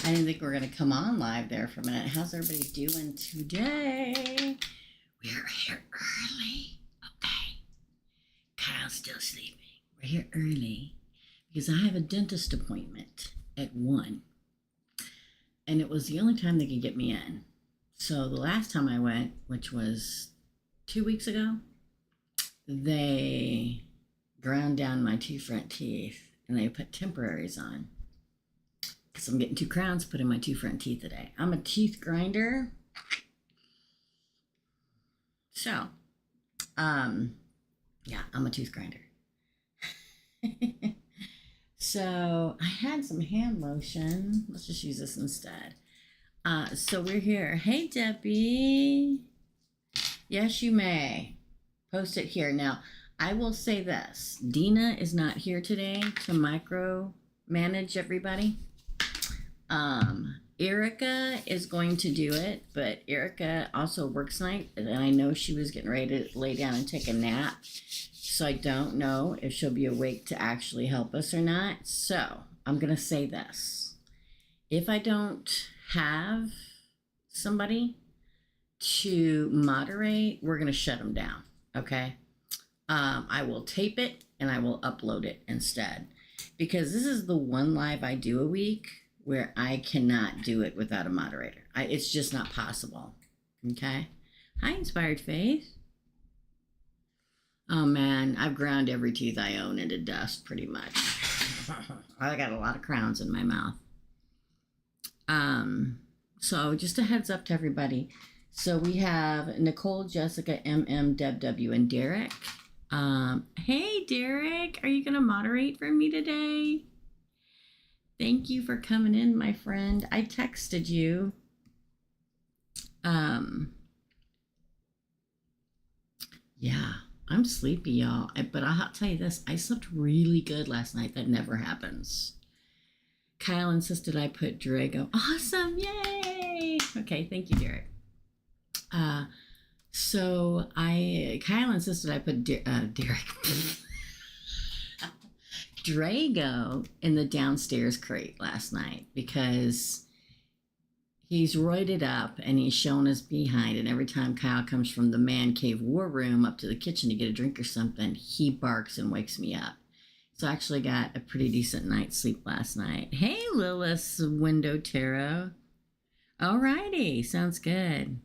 I didn't think we were going to come on live there for a minute. How's everybody doing today? We're here early. Okay. Kyle's still sleeping. We're here early because I have a dentist appointment at 1. And it was the only time they could get me in. So the last time I went, which was 2 weeks ago, they ground down my 2 front teeth and they put temporaries on. Because I'm getting 2 crowns put in my 2 front teeth today. I'm a teeth grinder. So, yeah, I'm a tooth grinder. So I had some hand lotion. Let's just use this instead. So we're here. Hey, Debbie. Yes, you may. Post it here. Now, I will say this. Dina is not here today to micromanage everybody. Erica is going to do it, but Erica also works night, and I know she was getting ready to lay down and take a nap, so I don't know if she'll be awake to actually help us or not. So I'm going to say this. If I don't have somebody to moderate, we're going to shut them down, okay? I will tape it, and I will upload it instead, because this is the one live I do a week where I cannot do it without a moderator. It's just not possible. Okay? Hi, Inspired Faith. Oh, man. I've ground every tooth I own into dust, pretty much. I got a lot of crowns in my mouth. So just a heads up to everybody. So we have Nicole, Jessica, MM, Deb, W, and Derek. Hey, Derek. Are you going to moderate for me today? Thank you for coming in, my friend. I texted you. Yeah, I'm sleepy, y'all. But I'll tell you this. I slept really good last night. That never happens. Kyle insisted I put Drago. Awesome. Yay. Okay, thank you, Derek. So Kyle insisted I put Derek. Drago in the downstairs crate last night because he's roided up and he's showing us behind, and every time Kyle comes from the man cave war room up to the kitchen to get a drink or something, he barks and wakes me up. So I actually got a pretty decent night's sleep last night. Hey, Lilith's Window Tarot. Alrighty, sounds good.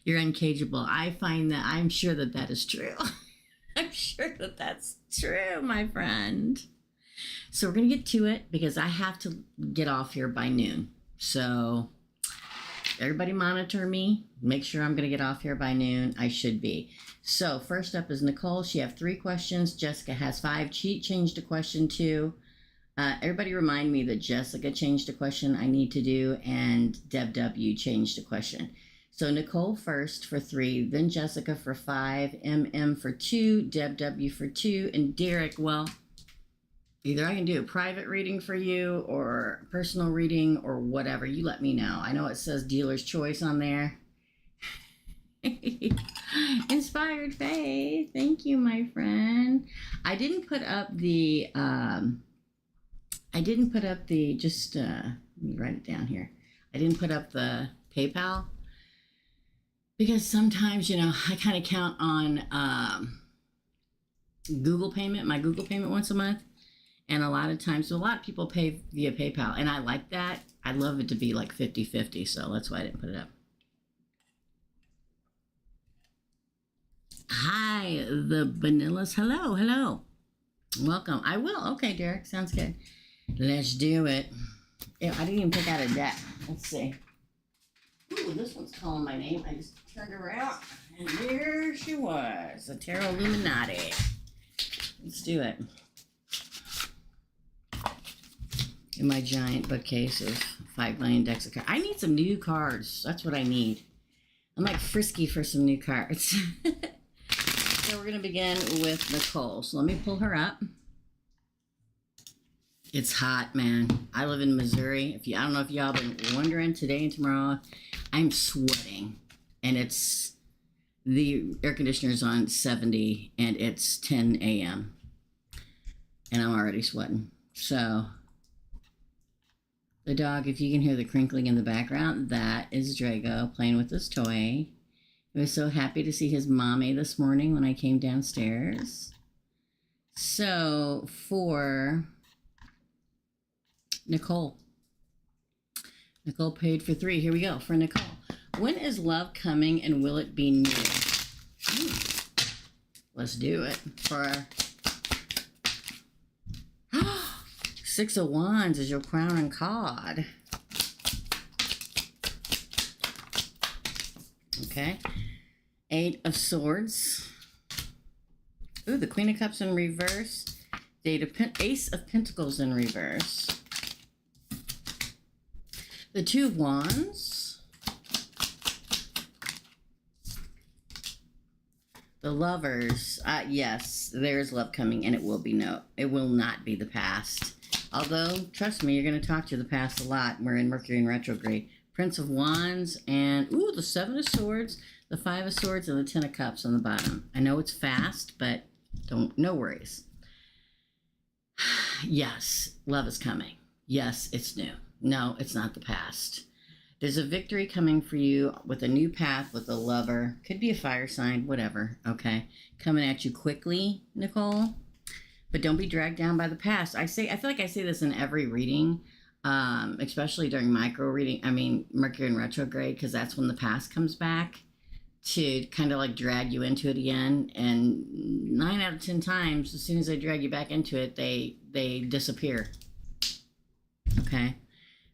You're uncageable. I find that I'm sure that that is true. I'm sure that that's true, my friend. So we're going to get to it because I have to get off here by noon. So everybody monitor me. Make sure I'm going to get off here by noon. I should be. So first up is Nicole. She has 3 questions. Jessica has 5. Cheat changed to question 2. Everybody remind me that Jessica changed a question I need to do and Deb W changed a question. So Nicole first for 3, then Jessica for 5, MM for 2, Deb W for 2, and Derek, well, either I can do a private reading for you or personal reading or whatever. You let me know. I know it says dealer's choice on there. Inspired Faith. Thank you, my friend. I didn't put up the, just, let me write it down here. I didn't put up the PayPal. Because sometimes, you know, I kind of count on Google payment, my Google payment once a month. And a lot of times, so a lot of people pay via PayPal. And I like that. I love it to be like 50-50. So that's why I didn't put it up. Hi, the Vanillas. Hello, hello. Welcome. I will. Okay, Derek. Sounds good. Let's do it. Yeah, I didn't even pick out a deck. Let's see. Ooh, this one's calling my name. I just turned around, and there she was, the Tarot Illuminati. Let's do it. In my giant bookcase of 5 million decks of cards. I need some new cards. That's what I need. I'm like frisky for some new cards. So we're going to begin with Nicole. So let me pull her up. It's hot, man. I live in Missouri. I don't know if y'all been wondering, today and tomorrow, I'm sweating. And it's, the air conditioner's on 70 and it's 10 a.m. And I'm already sweating. So The dog, if you can hear the crinkling in the background, that is Drago playing with his toy. He was so happy to see his mommy this morning when I came downstairs. So for Nicole. Nicole paid for 3. Here we go for Nicole. When is love coming and will it be new? Let's do it. For 6 of Wands is your crown and card. Okay. 8 of Swords. Ooh, the Queen of Cups in reverse. The Ace of Pentacles in reverse. The 2 of Wands. The Lovers. Yes, there's love coming, and it will not be the past. Although, trust me, you're going to talk to the past a lot. We're in Mercury in retrograde. Prince of Wands and, ooh, the 7 of Swords, the 5 of Swords, and the 10 of Cups on the bottom. I know it's fast, but no worries. Yes, love is coming. Yes, it's new. No, it's not the past. There's a victory coming for you with a new path with a lover. Could be a fire sign, whatever, okay? Coming at you quickly, Nicole. But don't be dragged down by the past. I feel like I say this in every reading, especially during micro reading. I mean, Mercury in retrograde, because that's when the past comes back to kind of like drag you into it again. And 9 out of 10 times, as soon as they drag you back into it, they disappear. Okay?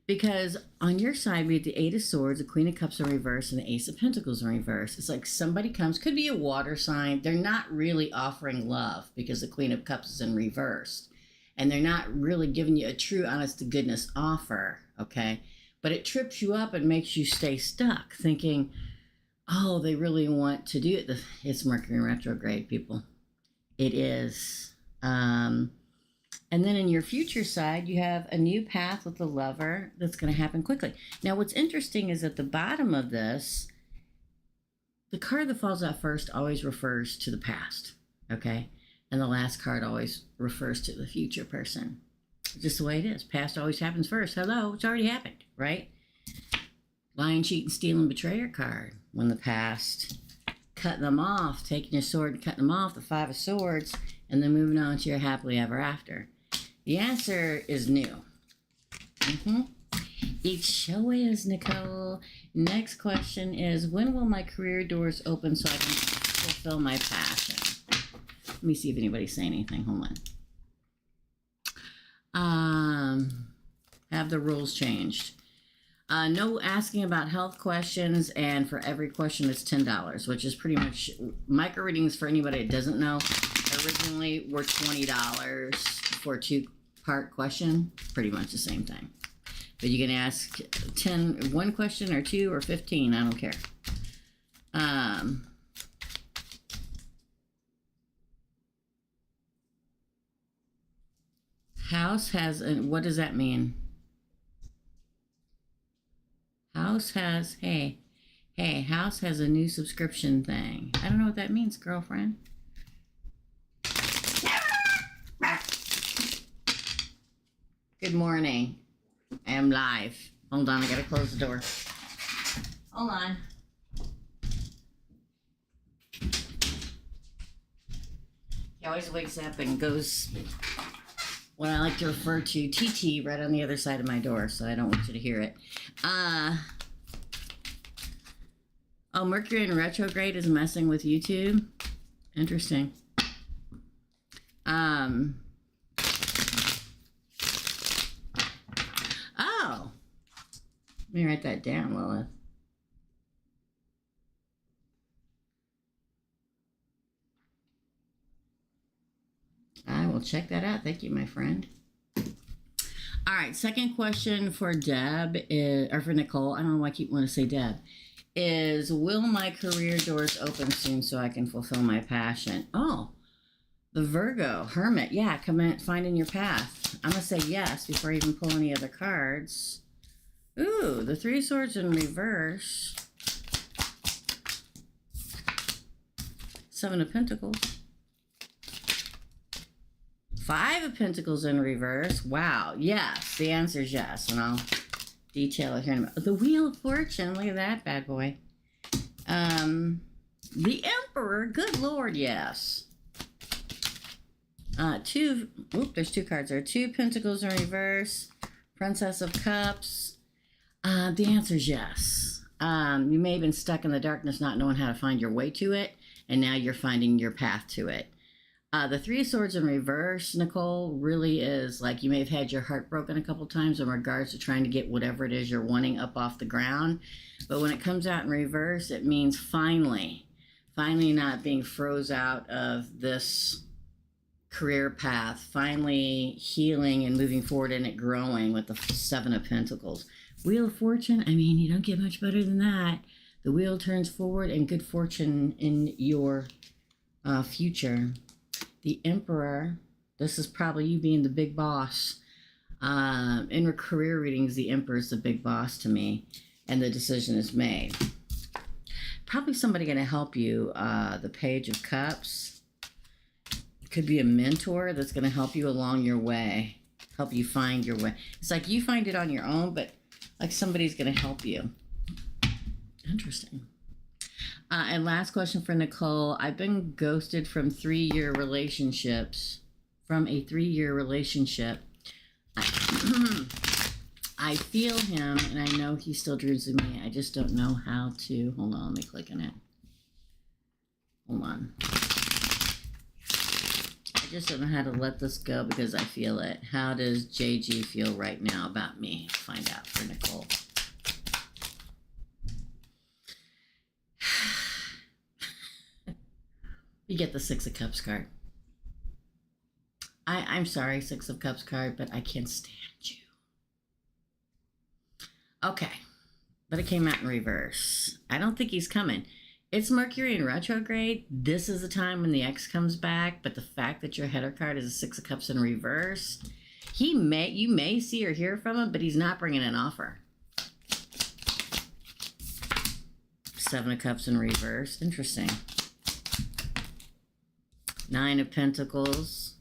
Because on your side, we have the 8 of Swords, the Queen of Cups in reverse, and the Ace of Pentacles in reverse. It's like somebody comes, could be a water sign. They're not really offering love because the Queen of Cups is in reverse. And they're not really giving you a true, honest to goodness offer, okay? But it trips you up and makes you stay stuck thinking, oh, they really want to do it. It's Mercury in retrograde, people. It is. And then in your future side, you have a new path with the lover that's going to happen quickly. Now, what's interesting is at the bottom of this, the card that falls out first always refers to the past, okay? And the last card always refers to the future person. It's just the way it is. Past always happens first. Hello, it's already happened, right? Lying, cheating, stealing, betrayer card. When the past, cutting them off, taking your sword and cutting them off, the 5 of Swords, and then moving on to your happily ever after. The answer is new. It sure is, Nicole. Next question is, when will my career doors open so I can fulfill my passion? Let me see if anybody's saying anything. Hold on. Have the rules changed? No asking about health questions, and for every question it's $10, which is pretty much micro readings for anybody that doesn't know. Originally were $20 for a 2-part question, pretty much the same thing. But you can ask 1 question or 2 or 15, I don't care. House has, what does that mean? House has, hey, House has a new subscription thing. I don't know what that means, girlfriend. Good morning. I am live. Hold on, I gotta close the door. Hold on. He always wakes up and goes what I like to refer to TT right on the other side of my door, so I don't want you to hear it. Oh, Mercury in retrograde is messing with YouTube. Interesting. Oh, let me write that down, Lilith. I will check that out. Thank you, my friend. All right, second question for Deb is, or for Nicole. I don't know why I keep wanting to say Deb. Is, will my career doors open soon so I can fulfill my passion? Oh, the Virgo, Hermit. Yeah, come in, finding your path. I'm going to say yes before I even pull any other cards. Ooh, the 3 of Swords in reverse. 7 of Pentacles. 5 of Pentacles in reverse. Wow. Yes. The answer is yes. And detail it here in a minute. The Wheel of Fortune. Look at that bad boy. The Emperor. Good Lord, yes. There's two cards there. 2 Pentacles in reverse. Princess of Cups. The answer is yes. You may have been stuck in the darkness not knowing how to find your way to it, and now you're finding your path to it. The 3 of Swords in reverse, Nicole, really is like you may have had your heart broken a couple times in regards to trying to get whatever it is you're wanting up off the ground. But when it comes out in reverse, it means finally not being froze out of this career path, finally healing and moving forward and it growing with the 7 of Pentacles. Wheel of Fortune, I mean, you don't get much better than that. The wheel turns forward and good fortune in your future. The Emperor, this is probably you being the big boss. In her career readings, the Emperor is the big boss to me, and the decision is made. Probably somebody going to help you. The Page of Cups. Could be a mentor that's going to help you along your way, help you find your way. It's like you find it on your own, but like somebody's going to help you. Interesting. And last question for Nicole. I've been ghosted from 3-year relationships. From a 3-year relationship. I feel him, and I know he still dreams of me. I just don't know how to. Hold on, let me click on it. Hold on. I just don't know how to let this go because I feel it. How does JG feel right now about me? Find out for Nicole. You get the 6 of Cups card. I'm sorry, 6 of Cups card, but I can't stand you. Okay, but it came out in reverse. I don't think he's coming. It's Mercury in retrograde. This is the time when the ex comes back, but the fact that your header card is a 6 of Cups in reverse, you may see or hear from him, but he's not bringing an offer. 7 of Cups in reverse. Interesting. 9 of Pentacles.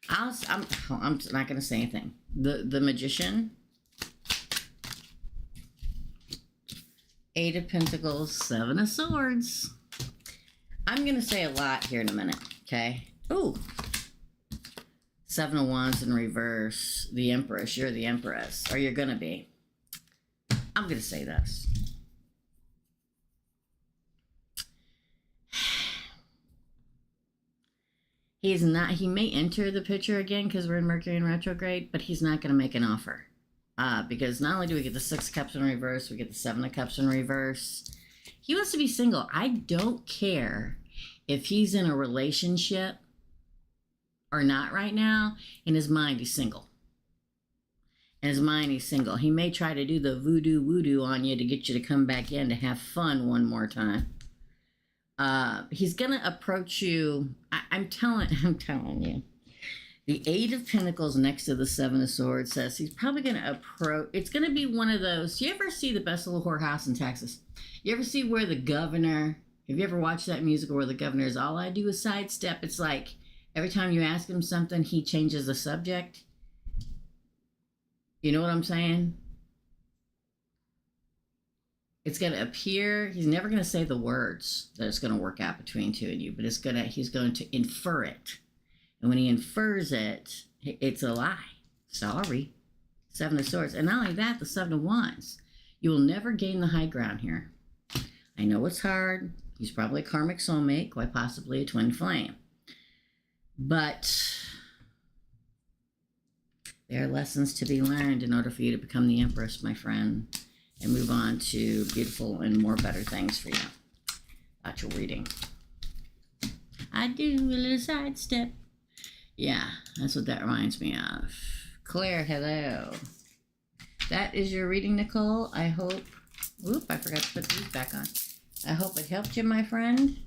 I'm not going to say anything. The Magician. 8 of Pentacles, 7 of Swords. I'm going to say a lot here in a minute, okay? Ooh. 7 of Wands in reverse. The Empress. You're the Empress. Or you're going to be. I'm going to say this. He's not, he may enter the picture again because we're in Mercury in retrograde, but he's not going to make an offer. Because not only do we get the 6 of Cups in reverse, we get the 7 of Cups in reverse. He wants to be single. I don't care if he's in a relationship or not right now. In his mind, he's single. In his mind, he's single. He may try to do the voodoo on you to get you to come back in to have fun one more time. He's going to approach you. I'm telling you. The 8 of Pentacles next to the 7 of Swords says he's probably going to approach. It's going to be one of those. You ever see The Best Little Whorehouse in Texas? You ever see where the governor, have you ever watched that musical where the governor is all I do is sidestep? It's like every time you ask him something, he changes the subject. You know what I'm saying? It's going to appear, he's never going to say the words that it's going to work out between two of you, but he's going to infer it. And when he infers it, it's a lie. Sorry. 7 of Swords. And not only that, the 7 of Wands. You will never gain the high ground here. I know it's hard. He's probably a karmic soulmate, quite possibly a twin flame. But there are lessons to be learned in order for you to become the Empress, my friend, and move on to beautiful and more better things for you. That's your reading. I do a little sidestep. Yeah, that's what that reminds me of. Claire, hello. That is your reading, Nicole. I hope... Oop, I forgot to put these back on. I hope it helped you, my friend.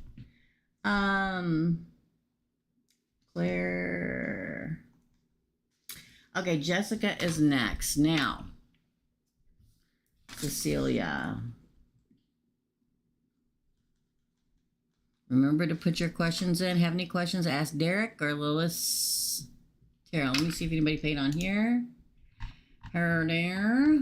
Claire... Okay, Jessica is next. Now, Cecilia. Remember to put your questions in. Have any questions? Ask Derek or Lois. Here, let me see if anybody paid on here. her there.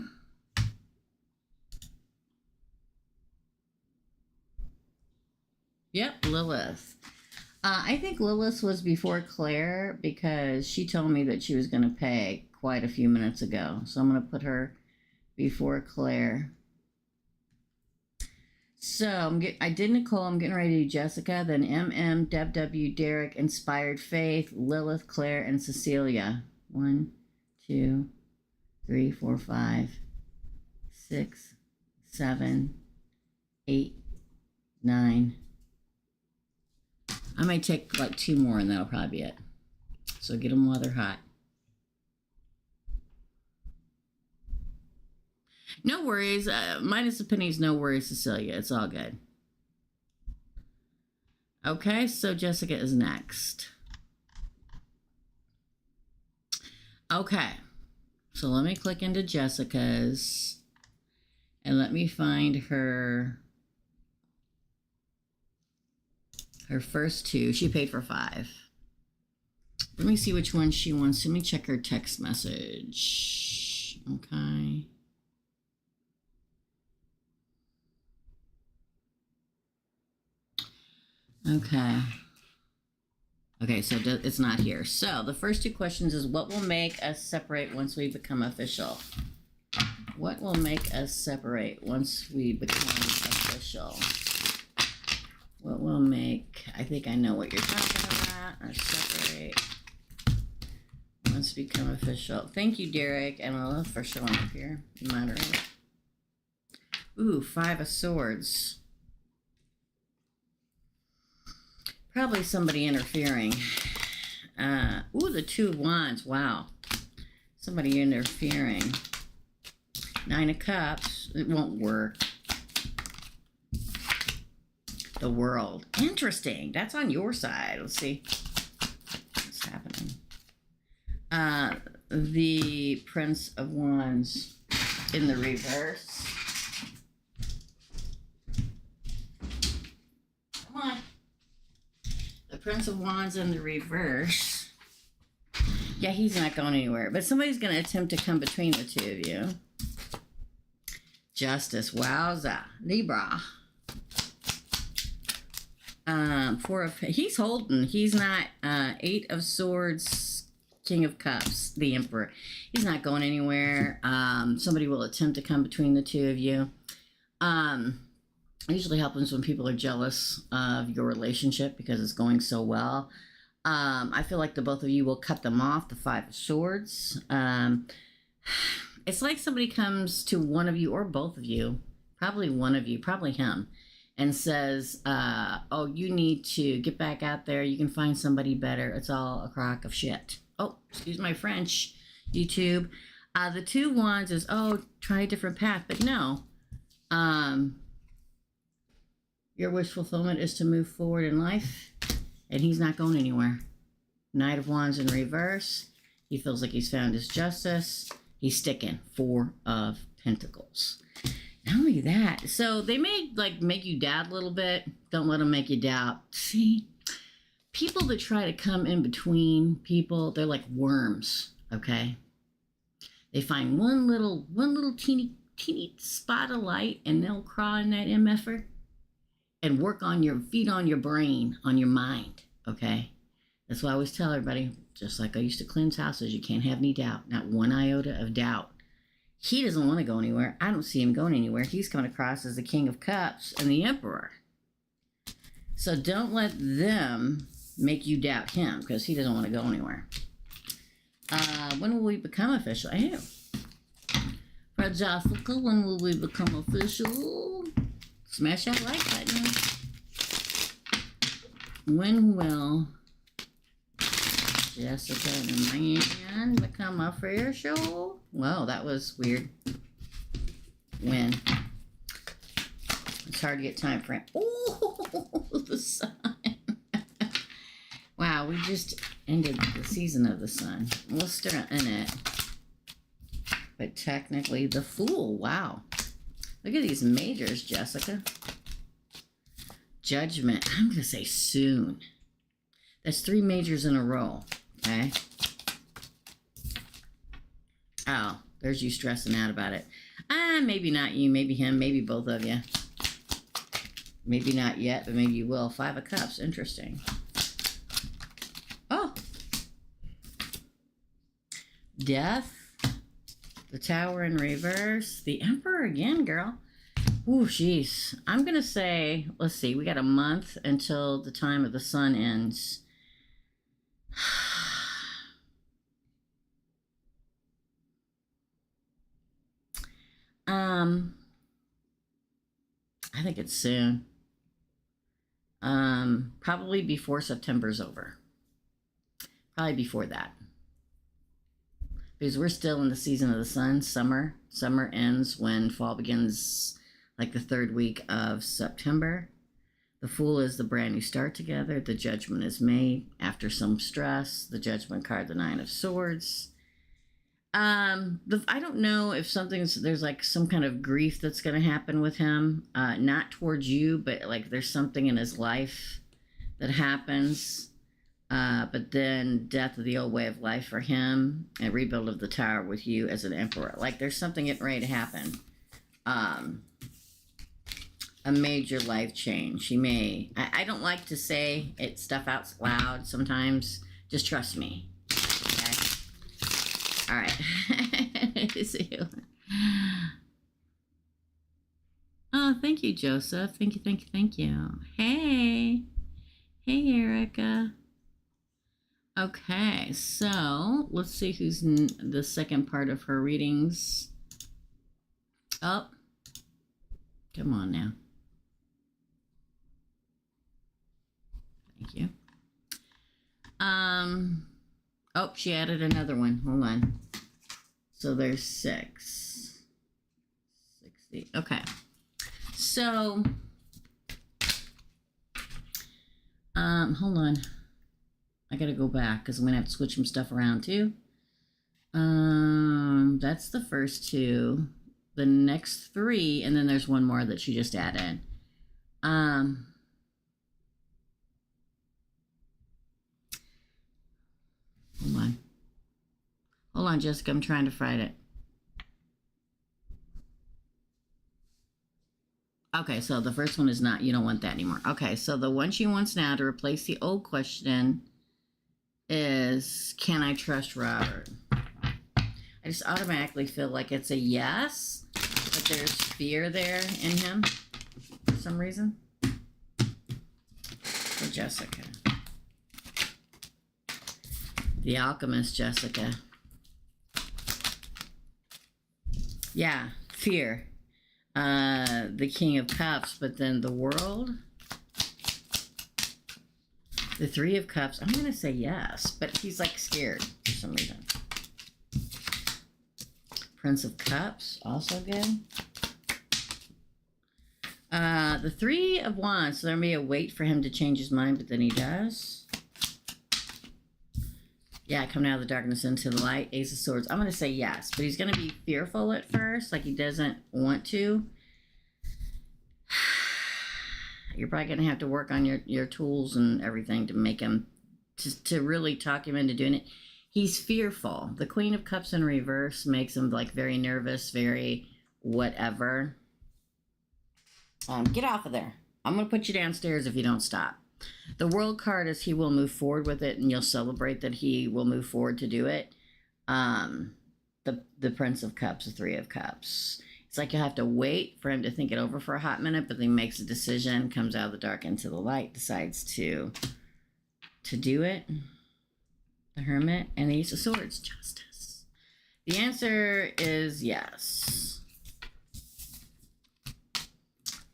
Yep, Lilith. I think Lilith was before Claire because she told me that she was going to pay quite a few minutes ago. So I'm going to put her before Claire. So I did Nicole. I'm getting ready to do Jessica, then MM, Deb W, Derek, Inspired Faith, Lilith, Claire, and Cecilia. 1, 2, 3, 4, 5, 6, 7, 8, 9. I might take like 2 more and that'll probably be it. So get them while they're hot. No worries. Minus the pennies, no worries, Cecilia. It's all good. Okay, so Jessica is next. Okay, so let me click into Jessica's and let me find her first 2. She paid for 5. Let me see which one she wants. Let me check her text message. Okay. Okay, so it's not here. So the first 2 questions is what will make us separate once we become official? What will make us separate once we become official? What will make, I think I know what you're talking about, or separate once we become official. Thank you, Derek and Lilith, for showing up here. Moderator. Ooh, 5 of Swords. Probably somebody interfering. Ooh, the 2 of Wands. Wow. Somebody interfering. 9 of Cups. It won't work. The World. Interesting. That's on your side. Let's see what's happening. The Prince of Wands in the reverse. Come on. The Prince of Wands in the reverse. Yeah, he's not going anywhere. But somebody's going to attempt to come between the 2 of you. Justice. Wowza. Libra. 4 of... He's holding. He's not... 8 of Swords. King of Cups. The Emperor. He's not going anywhere. Somebody will attempt to come between the 2 of you. It usually happens when people are jealous of your relationship because it's going so well. I feel like the both of you will cut them off, the 5 of Swords. It's like somebody comes to one of you or both of you, probably one of you, probably him, and says, oh, you need to get back out there. You can find somebody better. It's all a crock of shit. Oh, excuse my French, YouTube. The 2 Wands is, oh, try a different path. But no. Your wish fulfillment is to move forward in life, and he's not going anywhere. Knight of Wands in reverse. He feels like he's found his justice. He's sticking. 4 of Pentacles. Not only that, so they may like make you doubt a little bit. Don't let them make you doubt. See, people that try to come in between people, they're like worms. Okay, they find one little teeny spot of light, and they'll crawl in that MFer and work on your feet, on your brain, on your mind. Okay, that's why I always tell everybody. Just like I used to cleanse houses, you can't have any doubt, not one iota of doubt. He doesn't want to go anywhere. I don't see him going anywhere. He's coming across as the King of Cups and the Emperor. So don't let them make you doubt him because he doesn't want to go anywhere. When will we become official? Ew. For Jessica, when will we become official? Smash that like button. When will Jessica and man become official? Whoa, that was weird. When? It's hard to get time frame. Oh, the sun. Wow, we just ended the season of the sun. We're still in it. But technically, the Fool. Wow. Look at these majors, Jessica. Judgment. I'm going to say soon. That's 3 majors in a row. Okay. Oh, There's you stressing out about it. Maybe not you, maybe him, maybe both of you. Maybe not yet, but maybe you will. 5 of Cups. Interesting. Oh. Death. The Tower in reverse. The Emperor again, girl. Ooh, jeez. I'm going to say, let's see, we got a month until the time of the sun ends. I think it's soon. Probably before September's over. Probably before that. Because we're still in the season of the sun, summer. Summer ends when fall begins, like the 3rd week of September. The Fool is the brand new start together. The Judgment is made after some stress. The Judgment card, the 9 of Swords. I don't know if there's like some kind of grief that's going to happen with him. Not towards you, but like there's something in his life that happens. But then death of the old way of life for him and rebuild of the Tower with you as an Emperor. Like there's something getting ready to happen. A major life change. He may, I don't like to say stuff out loud sometimes. Just trust me. Okay? All right. See you. Oh, thank you, Joseph. Thank you, thank you, thank you. Hey. Hey, Erica. Okay, so let's see who's in the second part of her readings. Oh, come on now. Thank you. Oh, she added another one. Hold on. So there's 6. 60. Okay. So, hold on. I gotta go back because I'm gonna have to switch some stuff around too. That's the first 2. The next 3, and then there's one more that she just added. Hold on. Hold on, Jessica. I'm trying to find it. Okay, so the first one is not, you don't want that anymore. Okay, so the one she wants now to replace the old question is, can I trust Robert? I just automatically feel like it's a yes, but there's fear there in him for some reason. For Jessica. The Alchemist, Jessica. Yeah, fear. The King of Cups, but then the World. The 3 of Cups. I'm going to say yes, but he's like scared for some reason. Prince of Cups, also good. The 3 of Wands. So there may be a wait for him to change his mind, but then he does. Yeah, coming out of the darkness into the light. Ace of Swords. I'm going to say yes, but he's going to be fearful at first, like he doesn't want to. You're probably going to have to work on your tools and everything to make him, to really talk him into doing it. He's fearful. The Queen of Cups in reverse makes him like very nervous, very whatever. Get off of there. I'm going to put you downstairs if you don't stop. The World card is he will move forward with it, and you'll celebrate that he will move forward to do it. The Prince of Cups, the 3 of Cups. It's like you have to wait for him to think it over for a hot minute, but then he makes a decision, comes out of the dark into the light, decides to do it. The Hermit and the Ace of Swords, Justice. The answer is yes.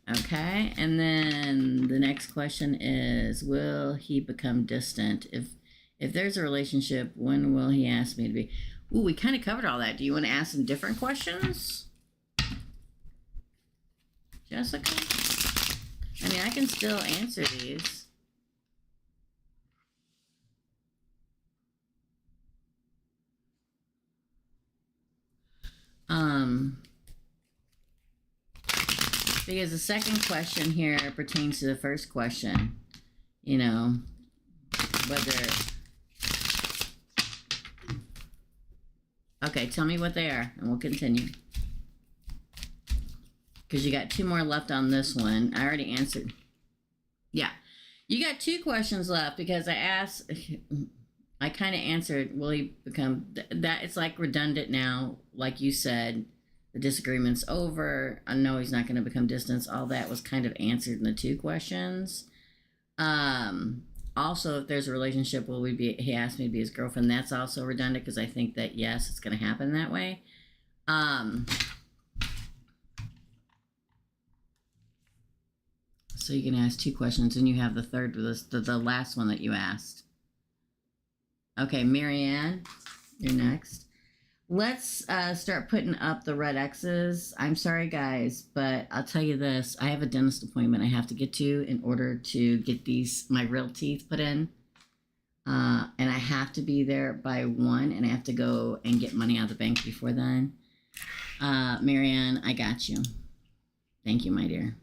Okay, and then the next question is, will he become distant? If there's a relationship, when will he ask me to be? Ooh, we kind of covered all that. Do you want to ask some different questions, Jessica? I mean, I can still answer these. Because the second question here pertains to the first question, you know, whether Okay, tell me what they are, and we'll continue. Because you got 2 more left on this one. I already answered. Yeah. You got 2 questions left because I asked, I kind of answered, will he become, that it's like redundant now, like you said, the disagreement's over, I know he's not going to become distant, all that was kind of answered in the 2 questions. Also, if there's a relationship, will we be, he asked me to be his girlfriend, that's also redundant because I think that, yes, it's going to happen that way. So you can ask 2 questions, and you have the third, the last one that you asked. Okay, Marianne, you're next. Let's start putting up the red X's. I'm sorry, guys, but I'll tell you this. I have a dentist appointment I have to get to in order to get my real teeth put in. And I have to be there by 1, and I have to go and get money out of the bank before then. Marianne, I got you. Thank you, my dear.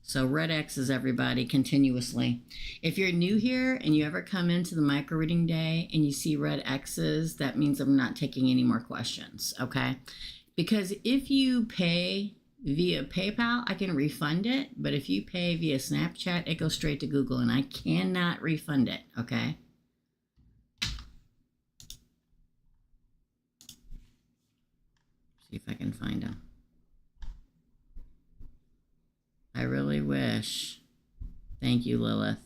So red X's, everybody, continuously. If you're new here and you ever come into the micro reading day and you see red X's, that means I'm not taking any more questions, okay? Because if you pay via PayPal, I can refund it. But if you pay via Snapchat, it goes straight to Google and I cannot refund it, okay? See if I can find them. I really wish. Thank you, Lilith.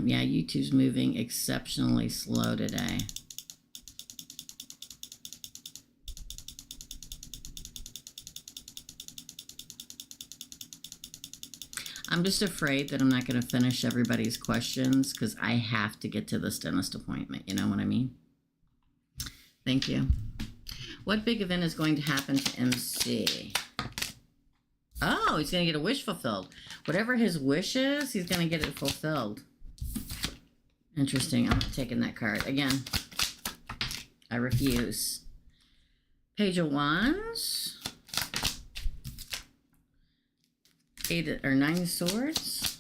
Yeah, YouTube's moving exceptionally slow today. I'm just afraid that I'm not going to finish everybody's questions because I have to get to this dentist appointment. You know what I mean? Thank you. What big event is going to happen to MC? Oh, he's going to get a wish fulfilled. Whatever his wish is, he's going to get it fulfilled. Interesting. I'm not taking that card. Again, I refuse. Page of Wands. 9 swords.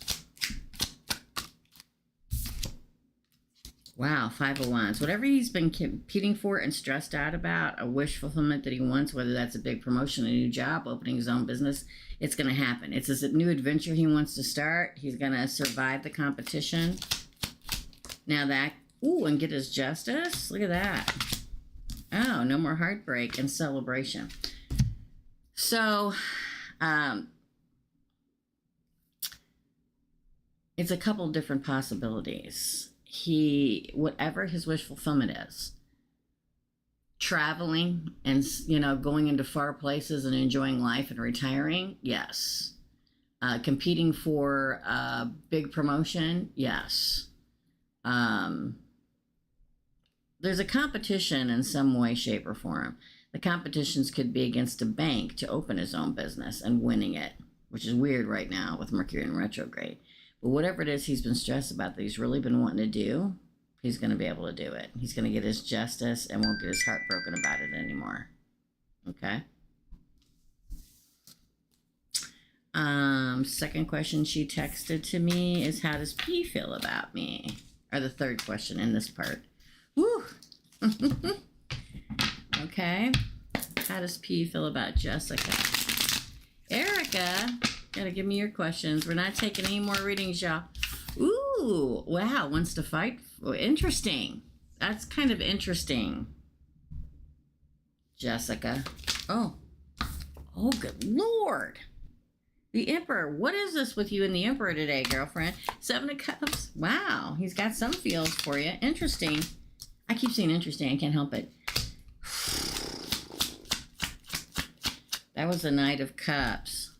Wow, 5 of Wands. Whatever he's been competing for and stressed out about, a wish fulfillment that he wants, whether that's a big promotion, a new job, opening his own business, it's going to happen. It's a new adventure he wants to start. He's going to survive the competition. Now that, ooh, and get his justice. Look at that. Oh, no more heartbreak and celebration. So, it's a couple different possibilities. Whatever his wish fulfillment is, traveling and, going into far places and enjoying life and retiring, yes. Competing for a big promotion, yes. There's a competition in some way, shape, or form. The competitions could be against a bank to open his own business and winning it, which is weird right now with Mercury in retrograde. But whatever it is he's been stressed about that he's really been wanting to do, he's going to be able to do it. He's going to get his justice and won't get his heart broken about it anymore. Okay? Second question she texted to me is, how does P feel about me? Or the third question in this part. Woo! Okay. How does P feel about Jessica? Erica, gotta give me your questions. We're not taking any more readings, y'all. Ooh, wow, wants to fight. Oh, interesting. That's kind of interesting. Jessica. Oh, good Lord. The Emperor. What is this with you and the Emperor today, girlfriend? 7 of Cups. Wow, he's got some feels for you. Interesting. I keep saying interesting. I can't help it. That was the Knight of Cups.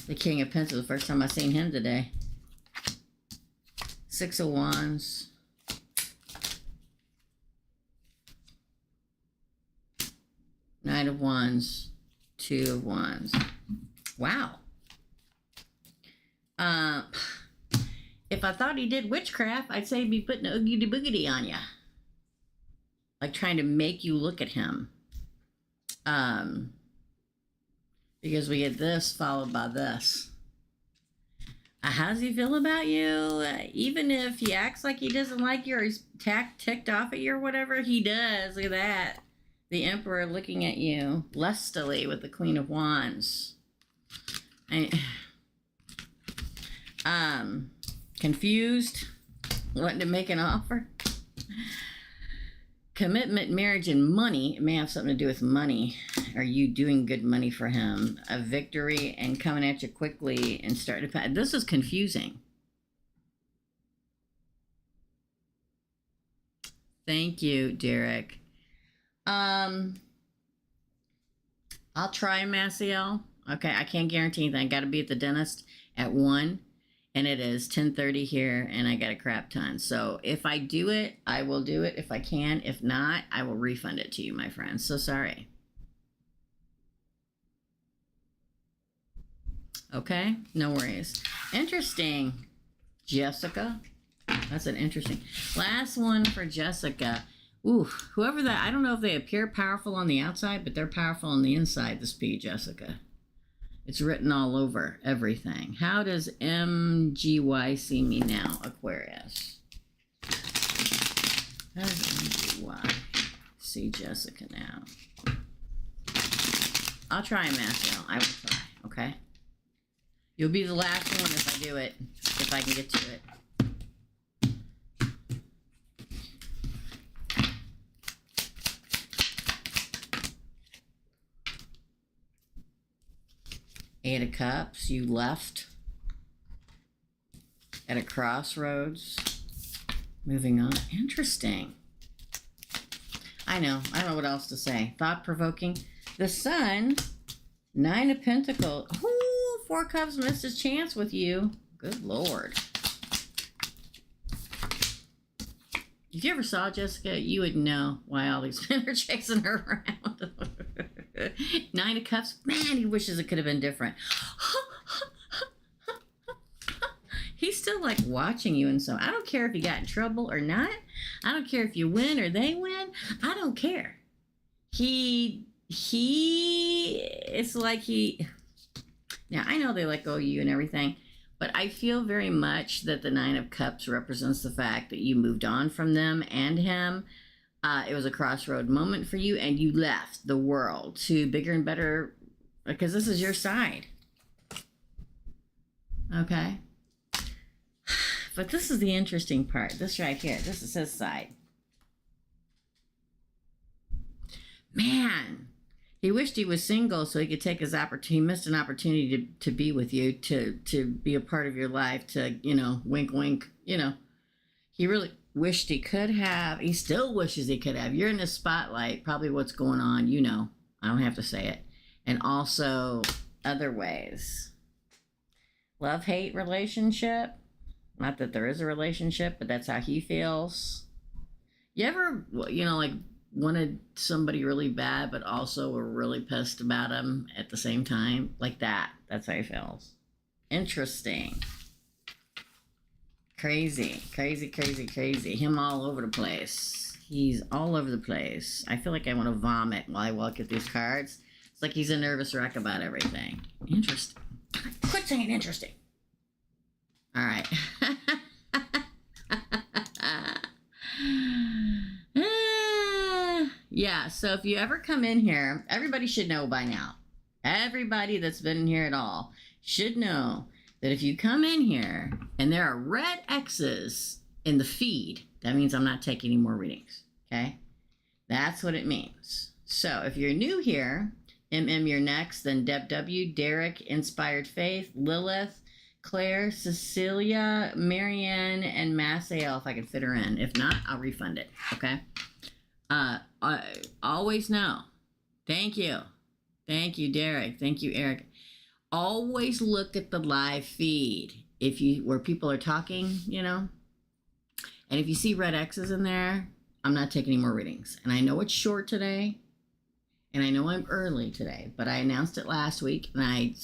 The King of Pentacles. The first time I seen him today. 6 of Wands. Knight of Wands. 2 of Wands. Wow. If I thought he did witchcraft, I'd say he'd be putting a oogity boogity on ya. like trying to make you look at him. Because we get this followed by this. How does he feel about you? Even if he acts like he doesn't like you or he's ticked off at you or whatever, he does. Look at that. The Emperor looking at you lustily with the Queen of Wands. Confused, wanting to make an offer. Commitment, marriage, and money. It may have something to do with money. Are you doing good money for him? A victory and coming at you quickly and starting to... This is confusing. Thank you, Derek. I'll try, Maciel. Okay, I can't guarantee anything. I got to be at the dentist at 1. And it is 10:30 here, and I got a crap ton. So if I do it, I will do it if I can. If not, I will refund it to you, my friends. So sorry. Okay, no worries. Interesting. Jessica. That's an interesting. Last one for Jessica. Ooh, whoever that, I don't know if they appear powerful on the outside, but they're powerful on the inside, this P, Jessica. It's written all over everything. How does MGY see me now, Aquarius? How does MGY see Jessica now? I'll try, Matthew. I will try, okay? You'll be the last one if I do it, if I can get to it. Eight of Cups, you left at a crossroads. Moving on. Interesting. I know. I don't know what else to say. Thought-provoking. The Sun, 9 of Pentacles. Ooh, 4 Cups missed his chance with you. Good Lord. If you ever saw Jessica, you would know why all these men are chasing her around. 9 of Cups. Man, he wishes it could have been different. He's still like watching you, and so I don't care if you got in trouble or not. I don't care if you win or they win. I don't care. It's like now I know they let go of you and everything, but I feel very much that the 9 of Cups represents the fact that you moved on from them and him. It was a crossroad moment for you, and you left the world to bigger and better, because this is your side. Okay? But this is the interesting part. This right here. This is his side. Man, he wished he was single so he could take his opportunity. He missed an opportunity to be with you, to be a part of your life, to, wink, wink, He really wished he could have. He still wishes he could have. You're in the spotlight, probably what's going on, I don't have to say it. And also other ways. Love-hate relationship. Not that there is a relationship, but that's how he feels. You ever, like wanted somebody really bad, but also were really pissed about him at the same time? Like that. That's how he feels. Interesting. Crazy, crazy, crazy, crazy. Him all over the place. He's all over the place. I feel like I want to vomit while I look at these cards. It's like he's a nervous wreck about everything. Interesting. Quit saying interesting. All right. Yeah, so if you ever come in here, everybody should know by now. Everybody that's been in here at all should know that if you come in here and there are red X's in the feed, that means I'm not taking any more readings, okay? That's what it means. So if you're new here, you're next, then Deb W, Derek, Inspired Faith, Lilith, Claire, Cecilia, Marianne, and Maciel, if I can fit her in. If not, I'll refund it, okay? I always know. Thank you. Thank you, Derek. Thank you, Eric. Always look at the live feed where people are talking, and if you see red X's in there, I'm not taking any more readings. And I know it's short today, and I know I'm early today, but I announced it last week, and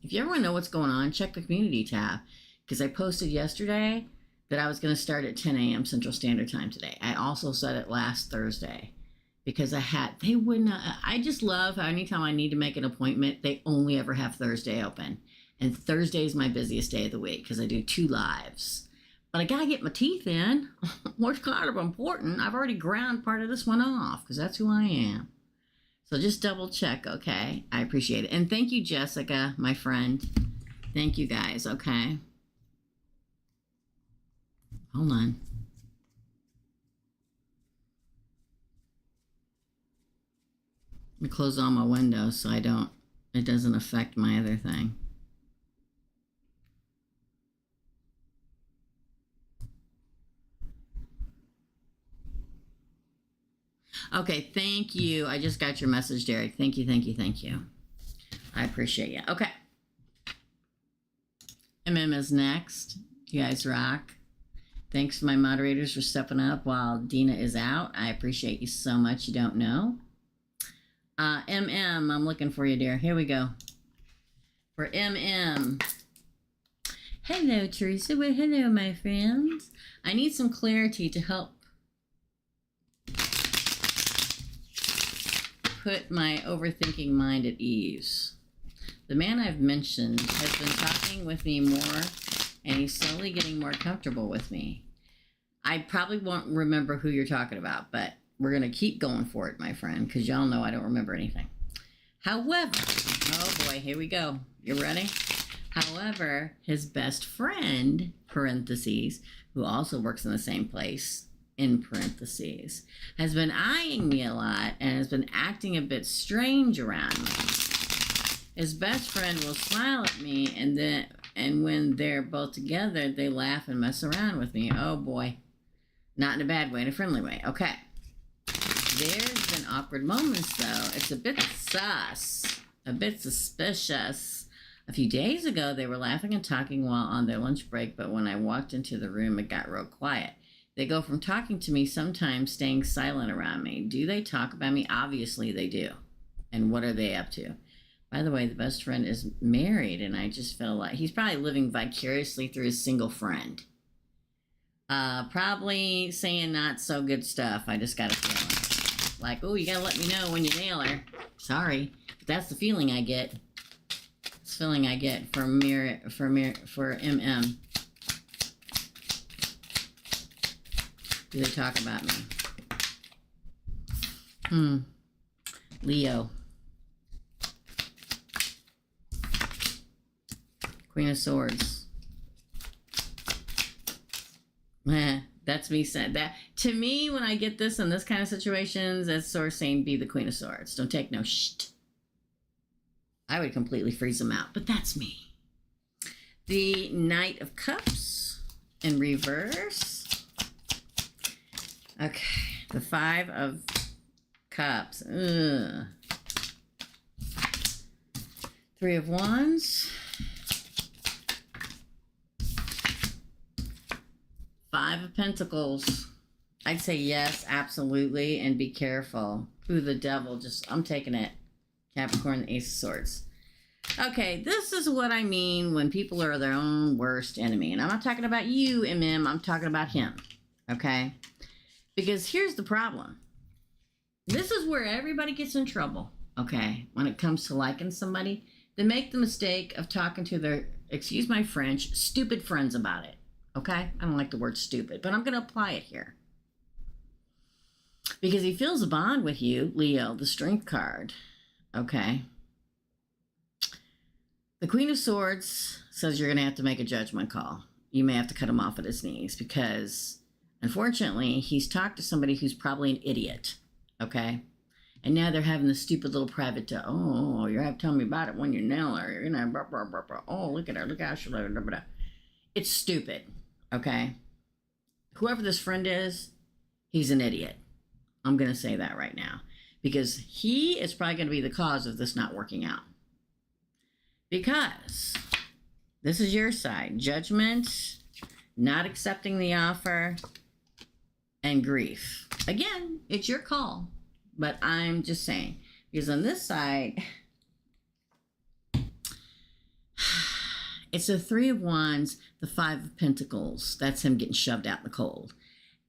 if you ever want to know what's going on, check the community tab, because I posted yesterday that I was going to start at 10 a.m. Central Standard Time today. I also said it last Thursday because they wouldn't, I just love how anytime I need to make an appointment, they only ever have Thursday open. And Thursday is my busiest day of the week because I do 2 lives. But I got to get my teeth in, which is kind of important. I've already ground part of this one off because that's who I am. So just double check, okay? I appreciate it. And thank you, Jessica, my friend. Thank you, guys, okay? Hold on. Let me close all my windows so it doesn't affect my other thing. Okay, thank you. I just got your message, Derek. Thank you, thank you, thank you. I appreciate you. Okay. is next. You guys rock. Thanks to my moderators for stepping up while Dina is out. I appreciate you so much. You don't know. I'm looking for you, dear. Here we go. For Hello, Teresa. Well, hello, my friends. I need some clarity to help put my overthinking mind at ease. The man I've mentioned has been talking with me more, and he's slowly getting more comfortable with me. I probably won't remember who you're talking about, but we're going to keep going for it, my friend, because y'all know I don't remember anything. However, oh boy, here we go. You ready? However, his best friend, parentheses, who also works in the same place, in parentheses, has been eyeing me a lot and has been acting a bit strange around me. His best friend will smile at me, and when they're both together, they laugh and mess around with me. Oh boy. Not in a bad way, in a friendly way. Okay. There's been awkward moments, though. It's a bit sus, a bit suspicious. A few days ago, they were laughing and talking while on their lunch break, but when I walked into the room, it got real quiet. They go from talking to me, sometimes staying silent around me. Do they talk about me? Obviously, they do. And what are they up to? By the way, the best friend is married, and I just feel like he's probably living vicariously through his single friend. Probably saying not so good stuff. I just got a feeling. Like, oh, you gotta let me know when you nail her. Sorry, but that's the feeling I get. It's the feeling I get for MM. Do they talk about me? Leo. Queen of Swords. That's me said that. To me, when I get this in this kind of situations, that's sort of saying be the Queen of Swords. Don't take no shit. I would completely freeze them out, but that's me. The Knight of Cups in reverse. Okay, the 5 of Cups. Ugh. 3 of Wands. 5 of Pentacles. I'd say yes, absolutely, and be careful. Ooh, the Devil. I'm taking it. Capricorn, the Ace of Swords. Okay, this is what I mean when people are their own worst enemy. And I'm not talking about you, MM. I'm talking about him. Okay? Because here's the problem. This is where everybody gets in trouble. Okay? When it comes to liking somebody, they make the mistake of talking to their, excuse my French, stupid friends about it. Okay? I don't like the word stupid, but I'm going to apply it here. Because he feels a bond with you, Leo, the Strength card. Okay? The Queen of Swords says you're going to have to make a judgment call. You may have to cut him off at his knees because, unfortunately, he's talked to somebody who's probably an idiot. Okay? And now they're having this stupid little private, oh, you're having to tell me about it when you nail her. You know, blah, blah, blah, blah. Oh, look at her. Look how she, blah, blah, blah. It's stupid. Okay? Whoever this friend is, he's an idiot. I'm going to say that right now. Because he is probably going to be the cause of this not working out. Because this is your side. Judgment, not accepting the offer, and grief. Again, it's your call. But I'm just saying. Because on this side, It's the Three of Wands, the Five of Pentacles. That's him getting shoved out in the cold.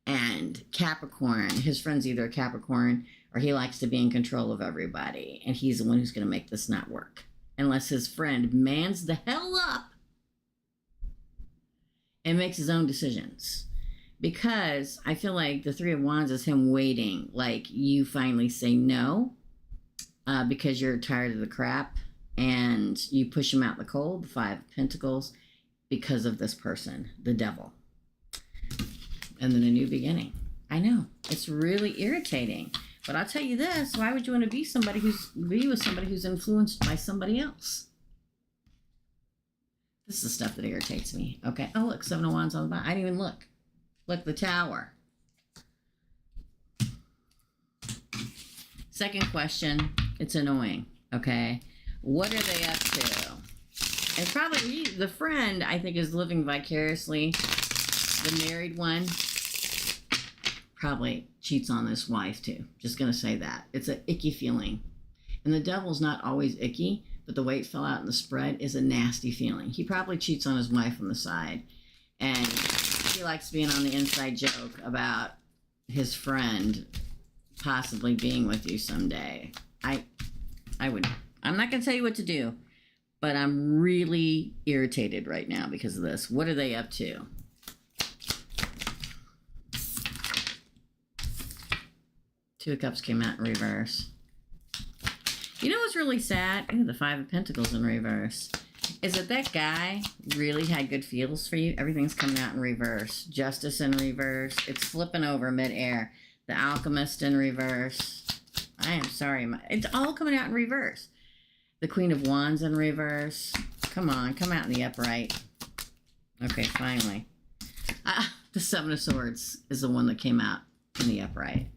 And Capricorn, his friend's either a Capricorn or he likes to be in control of everybody. And he's the one who's going to make this not work. Unless his friend mans the hell up and makes his own decisions. Because I feel like the Three of Wands is him waiting. Like you finally say no because you're tired of the crap. And you push him out in the cold, the Five of Pentacles, because of this person, the devil. And then a new beginning. I know, it's really irritating. But I'll tell you this, why would you want to be with somebody who's influenced by somebody else? This is the stuff that irritates me. Okay. Oh, look, Seven of Wands on the bottom. I didn't even look. Look, the Tower. Second question. It's annoying. Okay. What are they up to? And probably the friend, I think, is living vicariously. The married one probably cheats on his wife too. Just going to say that. It's an icky feeling. And the devil's not always icky, but the way it fell out in the spread is a nasty feeling. He probably cheats on his wife on the side. And he likes being on the inside joke about his friend possibly being with you someday. I'm not going to tell you what to do, but I'm really irritated right now because of this. What are they up to? Two of Cups came out in reverse. You know what's really sad? Ooh, the Five of Pentacles in reverse. Is that guy really had good feels for you? Everything's coming out in reverse. Justice in reverse. It's flipping over midair. The Alchemist in reverse. I am sorry. It's all coming out in reverse. The Queen of Wands in reverse. Come on, come out in the upright. Okay, finally. The Seven of Swords is the one that came out in the upright.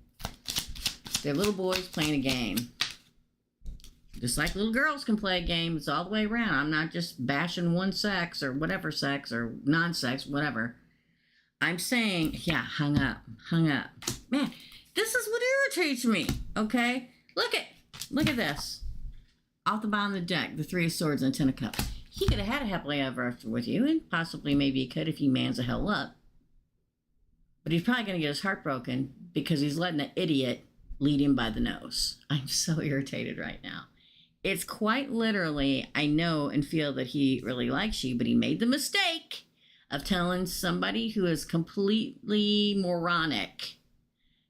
They're little boys playing a game. Just like little girls can play a game. It's all the way around. I'm not just bashing one sex or whatever sex or non-sex, whatever. I'm saying, yeah, hung up. Man, this is what irritates me, okay? Look at this. Off the bottom of the deck, the Three of Swords and Ten of Cups. He could have had a happily ever after with you, and possibly maybe he could if he mans the hell up. But he's probably going to get his heart broken because he's letting an idiot lead him by the nose. I'm so irritated right now. It's quite literally, I know and feel that he really likes you, but he made the mistake of telling somebody who is completely moronic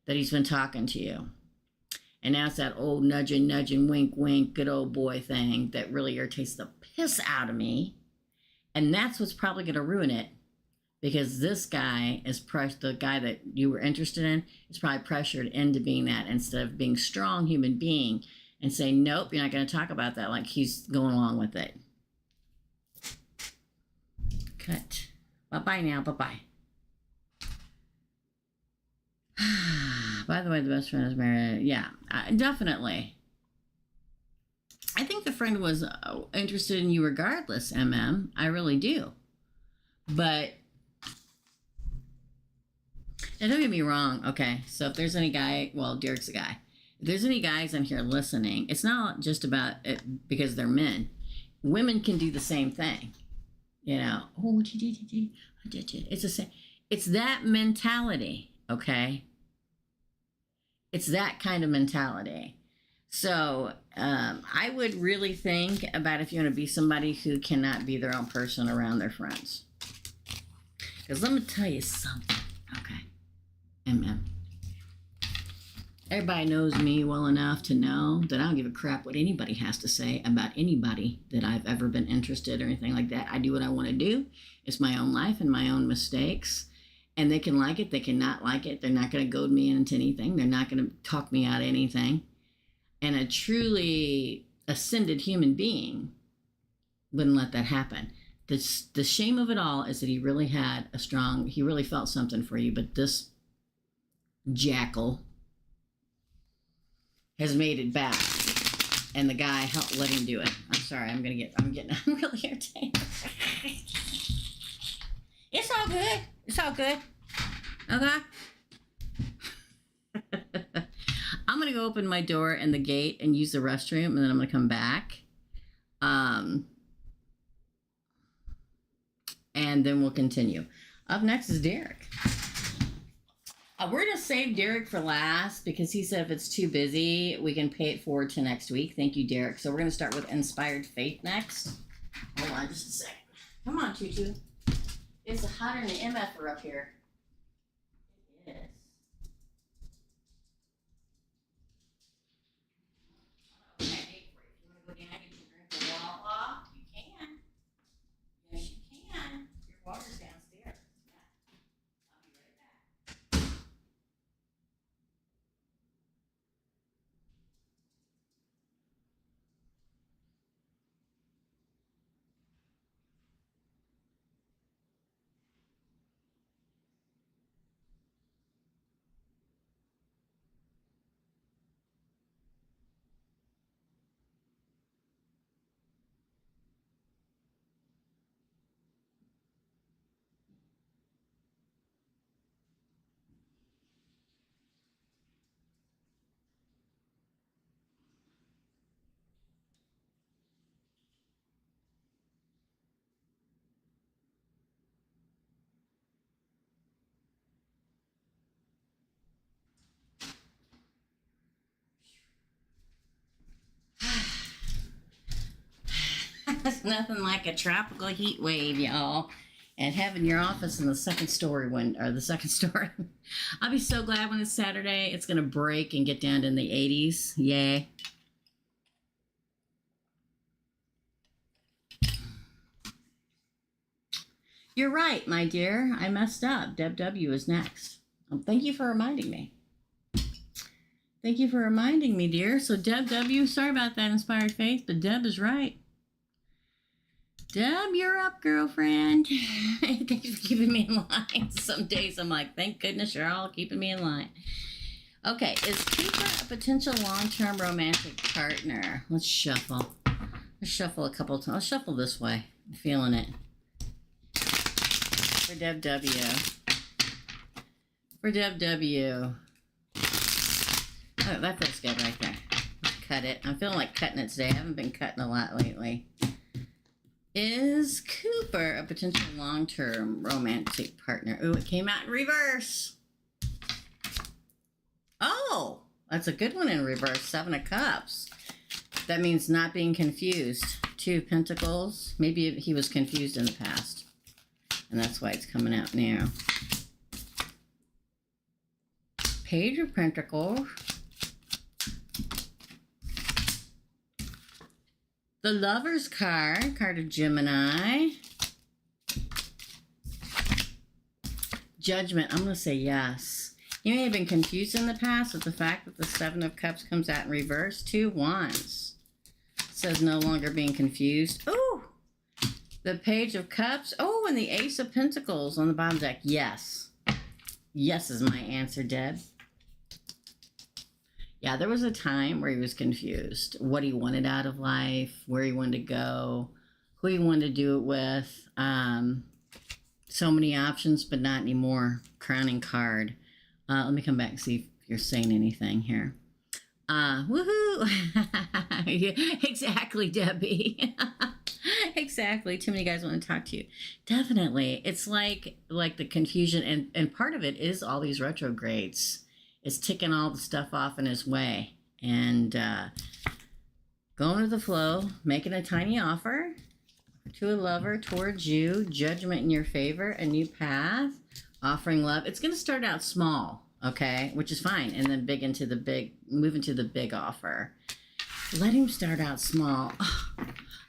that he's been talking to you. And now it's that old nudging, wink, wink, good old boy thing that really irritates the piss out of me. And that's what's probably going to ruin it. Because this guy is the guy that you were interested in is probably pressured into being that instead of being a strong human being and saying, nope, you're not going to talk about that, like he's going along with it. Cut. Bye-bye now. Bye-bye. By the way, the best friend is married. Yeah, definitely. I think the friend was interested in you regardless, MM. I really do. But, and don't get me wrong, okay? So if there's any guy, well, Derek's a guy. If there's any guys in here listening, it's not just about it because they're men. Women can do the same thing. You know, oh, what you did. It's the same. It's that mentality, okay? It's that kind of mentality. So I would really think about if you want to be somebody who cannot be their own person around their friends. Because let me tell you something, okay? MM. Everybody knows me well enough to know that I don't give a crap what anybody has to say about anybody that I've ever been interested or anything like that. I do what I want to do. It's my own life and my own mistakes. And they can like it. They can not like it. They're not going to goad me into anything. They're not going to talk me out of anything. And a truly ascended human being wouldn't let that happen. The shame of it all is that he really felt something for you. But this jackal has made it back. And the guy let him do it. I'm sorry. I'm really irritated. It's all good. It's all good. Okay? I'm going to go open my door and the gate and use the restroom, and then I'm going to come back. and then we'll continue. Up next is Derek. We're going to save Derek for last because he said if it's too busy, we can pay it forward to next week. Thank you, Derek. So we're going to start with Inspired Faith next. Hold on just a second. Come on, Tutu. It's hotter than the MFer up here. It is. I don't know what I hate for you. If you want to go down and get your drink of Wawa, you can. Yes, you can. Your water's downstairs. Yeah. I'll be right back. It's nothing like a tropical heat wave, y'all. And having your office in the second story or the second story. I'll be so glad when it's Saturday. It's going to break and get down to in the 80s. Yay. You're right, my dear. I messed up. Deb W is next. Thank you for reminding me. Thank you for reminding me, dear. So Deb W, sorry about that, Inspired Faith, but Deb is right. Deb, you're up, girlfriend. Thanks for keeping me in line. Some days I'm like, thank goodness you're all keeping me in line. Okay, is Keeper a potential long-term romantic partner? Let's shuffle. Let's shuffle a couple times. Let's shuffle this way. I'm feeling it. For Deb W. For Deb W. Oh, that feels good right there. Let's cut it. I'm feeling like cutting it today. I haven't been cutting a lot lately. Is Cooper a potential long-term romantic partner? Ooh, it came out in reverse. Oh, that's a good one in reverse. 7 of Cups. That means not being confused. 2 of Pentacles. Maybe he was confused in the past. And that's why it's coming out now. Page of Pentacles. The Lover's card, card of Gemini. Judgment, I'm going to say yes. You may have been confused in the past with the fact that the 7 of Cups comes out in reverse. 2 Wands. Says no longer being confused. Oh, the Page of Cups. Oh, and the Ace of Pentacles on the bottom deck. Yes. Yes is my answer, Deb. Yeah, there was a time where he was confused. What he wanted out of life, where he wanted to go, who he wanted to do it with. So many options, but not anymore. Crowning card. Let me come back and see if you're saying anything here. Woohoo! Yeah, exactly, Debbie. Exactly. Too many guys want to talk to you. Definitely. It's like the confusion, and part of it is all these retrogrades. It's ticking all the stuff off in his way and going with the flow, making a tiny offer to a lover towards you, judgment in your favor, a new path, offering love. It's going to start out small, okay, which is fine, and then move into the big offer. Let him start out small.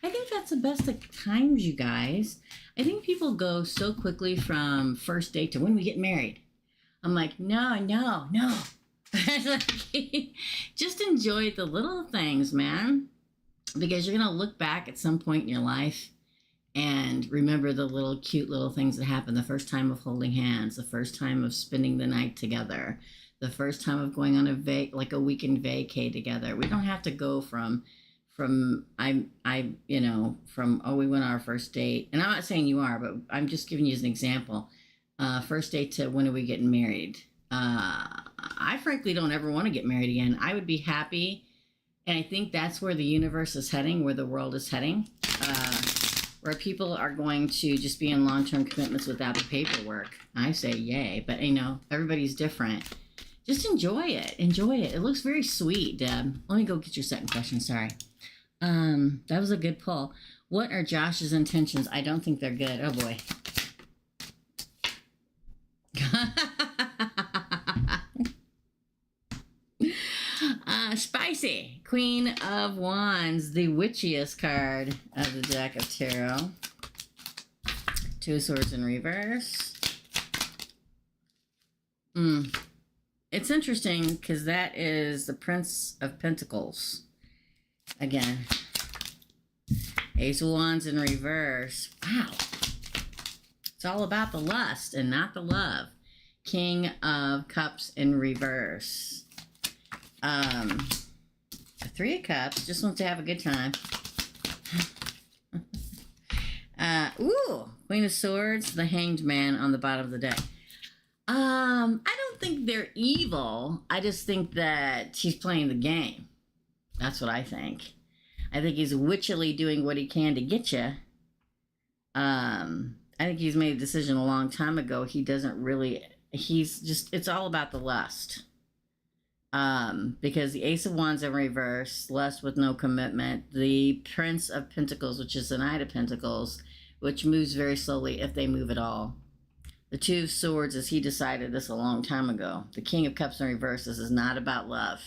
I think that's the best of times, you guys. I think people go so quickly from first date to when we get married. I'm like, no. Just enjoy the little things, man. Because you're going to look back at some point in your life and remember the little cute little things that happened. The first time of holding hands, the first time of spending the night together, the first time of going on a weekend vacay together. We don't have to go from we went on our first date. And I'm not saying you are, but I'm just giving you as an example. First date to when are we getting married? I frankly don't ever want to get married again. I would be happy. And I think that's where the universe is heading, where the world is heading. where people are going to just be in long-term commitments without the paperwork. I say yay, but you know, everybody's different. Just enjoy it. Enjoy it. It looks very sweet, Deb. Let me go get your second question. Sorry. That was a good pull. What are Josh's intentions? I don't think they're good. Oh boy. Spicy. Queen of Wands, the witchiest card of the deck of tarot. Two of Swords in reverse. It's interesting because that is the Prince of Pentacles. Again. Ace of Wands in reverse. Wow. It's all about the lust and not the love. King of Cups in reverse. Three of Cups. Just wants to have a good time. Queen of Swords, the Hanged Man on the bottom of the deck. I don't think they're evil. I just think that he's playing the game. That's what I think. I think he's witchily doing what he can to get you. I think he's made a decision a long time ago. He doesn't really, it's all about the lust. Because the Ace of Wands in reverse, lust with no commitment, the Prince of Pentacles, which is the Knight of Pentacles, which moves very slowly if they move at all. The Two of Swords is he decided this a long time ago. The King of Cups in reverse, this is not about love.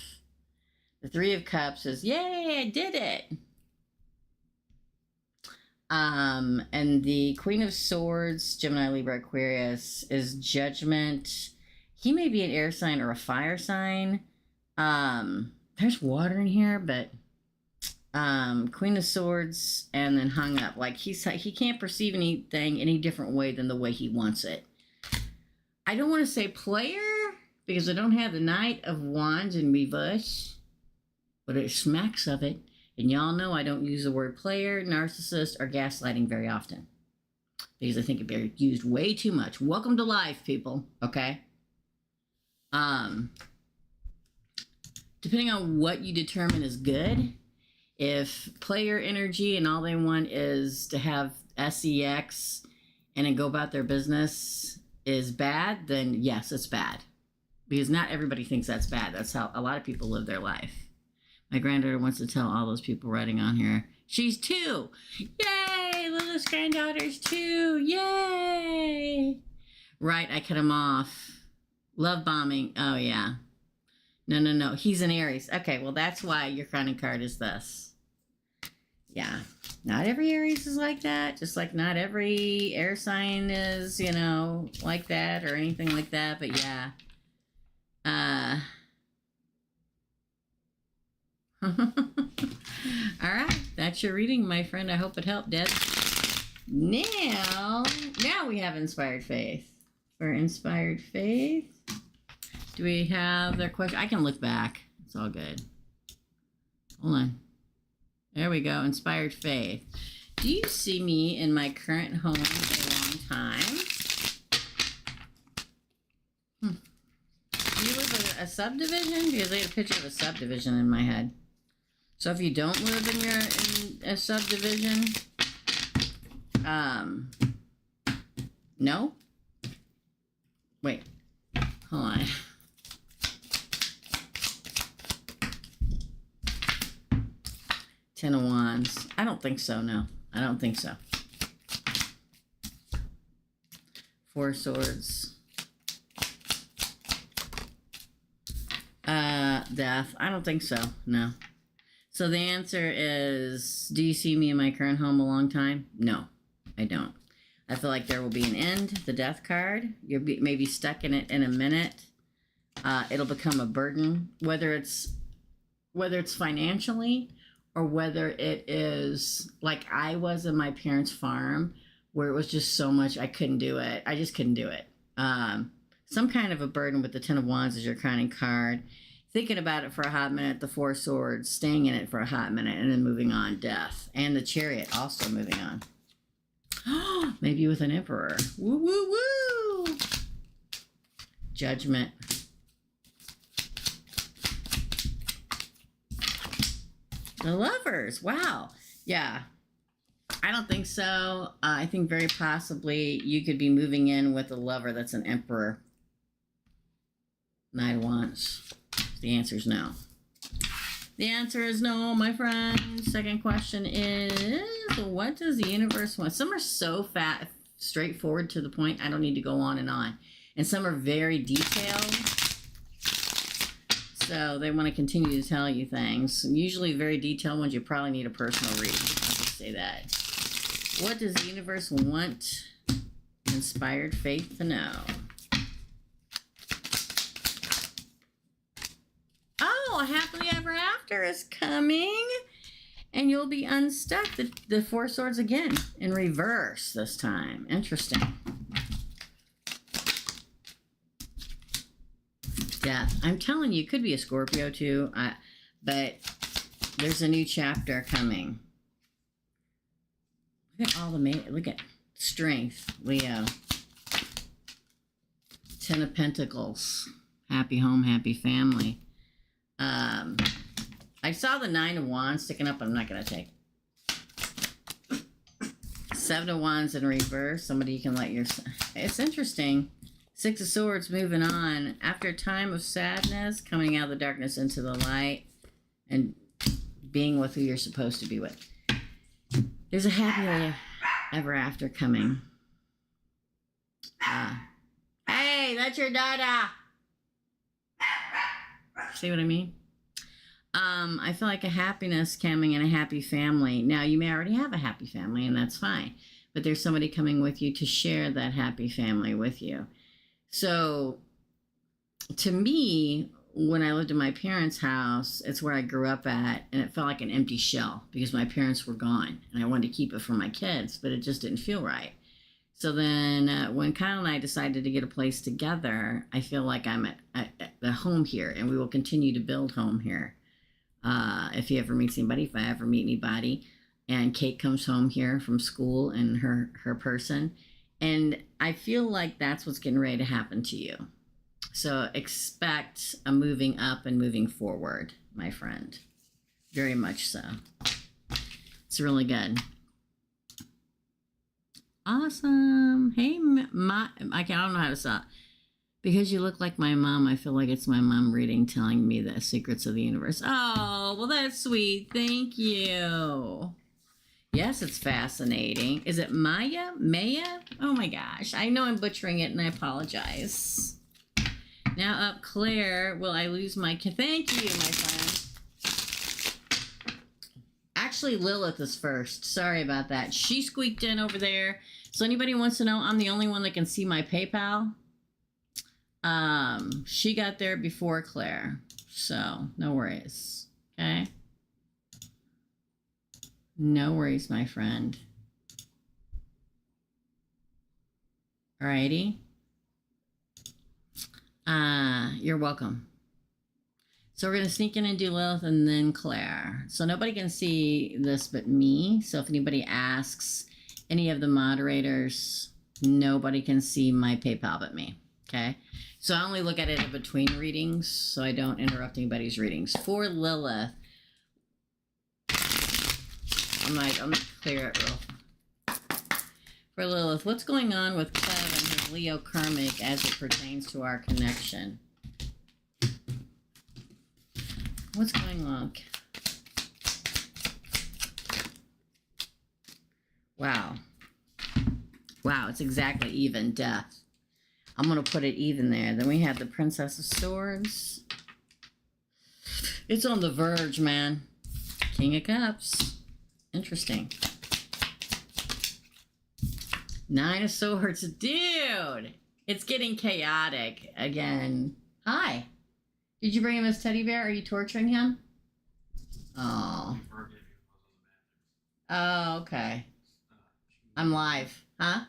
The Three of Cups is, yay, I did it. And the Queen of Swords, Gemini, Libra, Aquarius, is Judgment. He may be an air sign or a fire sign. There's water in here, but Queen of Swords and then hung up. Like he can't perceive anything any different way than the way he wants it. I don't want to say player because I don't have the Knight of Wands in reverse, but it smacks of it. And y'all know I don't use the word player, narcissist, or gaslighting very often because I think it's used way too much. Welcome to life, people. Okay. Depending on what you determine is good, if player energy and all they want is to have sex and then go about their business is bad, then yes, it's bad. Because not everybody thinks that's bad. That's how a lot of people live their life. My granddaughter wants to tell all those people writing on here, she's 2. Yay! Lilith's granddaughter's 2. Yay! Right, I cut him off. Love bombing. Oh, yeah. No. He's an Aries. Okay, well, that's why your crowning card is this. Yeah. Not every Aries is like that. Just like not every air sign is, like that or anything like that. But, yeah. All right. That's your reading, my friend. I hope it helped, Deb. Now we have Inspired Faith. For Inspired Faith, do we have their question? I can look back. It's all good. Hold on. There we go. Inspired Faith. Do you see me in my current home for a long time? Do you live in a subdivision? Because I had a picture of a subdivision in my head. So if you don't live in a subdivision, no? Wait, hold on. Ten of Wands. I don't think so, no. I don't think so. Four of Swords. Death. I don't think so, no. So the answer is, do you see me in my current home a long time? No, I don't. I feel like there will be an end, the Death card. You'll be maybe stuck in it in a minute. It'll become a burden, whether it's financially or whether it is like I was in my parents' farm where it was just so much I couldn't do it. I just couldn't do it. Some kind of a burden with the Ten of Wands is your crowning card. Thinking about it for a hot minute, the Four of Swords, staying in it for a hot minute, and then moving on, Death. And the Chariot also moving on. Maybe with an Emperor. Woo, woo, woo! Judgment. The Lovers. Wow. Yeah. I don't think so. I think very possibly you could be moving in with a lover that's an emperor. Knight of Wands. The answer is no. The answer is no, my friend. Second question is, what does the universe want? Some are so straightforward to the point, I don't need to go on. And some are very detailed. So they want to continue to tell you things. Usually very detailed ones, you probably need a personal read. I'll just say that. What does the universe want inspired faith to know? Oh, happily ever after is coming. And you'll be unstuck. The Four Swords again in reverse this time. Interesting. Death. I'm telling you, it could be a Scorpio too. But there's a new chapter coming. Look at all the look at strength, Leo. 10 of Pentacles. Happy home, happy family. I saw the 9 of Wands sticking up, but I'm not going to take. 7 of Wands in reverse. Somebody you can let your... It's interesting. 6 of Swords moving on. After a time of sadness, coming out of the darkness into the light and being with who you're supposed to be with. There's a happy ever after coming. Hey, that's your dada. See what I mean? I feel like a happiness coming and a happy family. Now, you may already have a happy family, and that's fine. But there's somebody coming with you to share that happy family with you. So, to me, when I lived in my parents' house, it's where I grew up at, and it felt like an empty shell because my parents were gone, and I wanted to keep it for my kids, but it just didn't feel right. So then when Kyle and I decided to get a place together, I feel like I'm at the home here, and we will continue to build home here. If he ever meets anybody, if I ever meet anybody, and Kate comes home here from school and her person, and I feel like that's what's getting ready to happen to you. So expect a moving up and moving forward, my friend. Very much so. It's really good. Awesome. Hey, I don't know how to stop. Because you look like my mom, I feel like it's my mom reading, telling me the secrets of the universe. Oh, well, that's sweet. Thank you. Yes, it's fascinating. Is it Maya? Maya? Oh, my gosh. I know I'm butchering it, and I apologize. Now up, Claire. Will I lose my... Thank you, my friend. Actually, Lilith is first. Sorry about that. She squeaked in over there. So anybody wants to know, I'm the only one that can see my PayPal. She got there before Claire. So, no worries. Okay? No worries, my friend. Alrighty. You're welcome. So we're going to sneak in and do Lilith and then Claire. So nobody can see this but me. So if anybody asks any of the moderators, nobody can see my PayPal but me. Okay? So I only look at it in between readings so I don't interrupt anybody's readings. For Lilith, I'm going to clear it real. For Lilith, what's going on with Claire and his Leo karmic as it pertains to our connection? What's going on? Wow. Wow, it's exactly even. Death. I'm going to put it even there. Then we have the Princess of Swords. It's on the verge, man. King of Cups. Interesting. 9 of Swords. Dude! It's getting chaotic again. Hi. Did you bring him his teddy bear? Are you torturing him? Oh. Oh, okay. I'm live. Huh?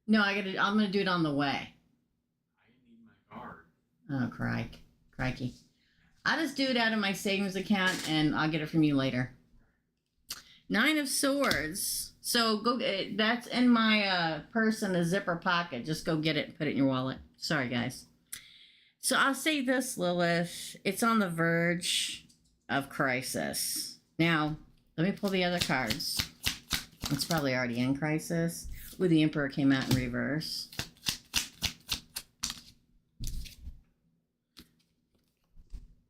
No, I'm gonna do it on the way. I need my card. Oh, crikey. I'll just do it out of my savings account and I'll get it from you later. 9 of Swords. So go. That's in my purse in the zipper pocket. Just go get it and put it in your wallet. Sorry, guys. So I'll say this, Lilith. It's on the verge of crisis. Now, let me pull the other cards. It's probably already in crisis. Ooh, the Emperor came out in reverse.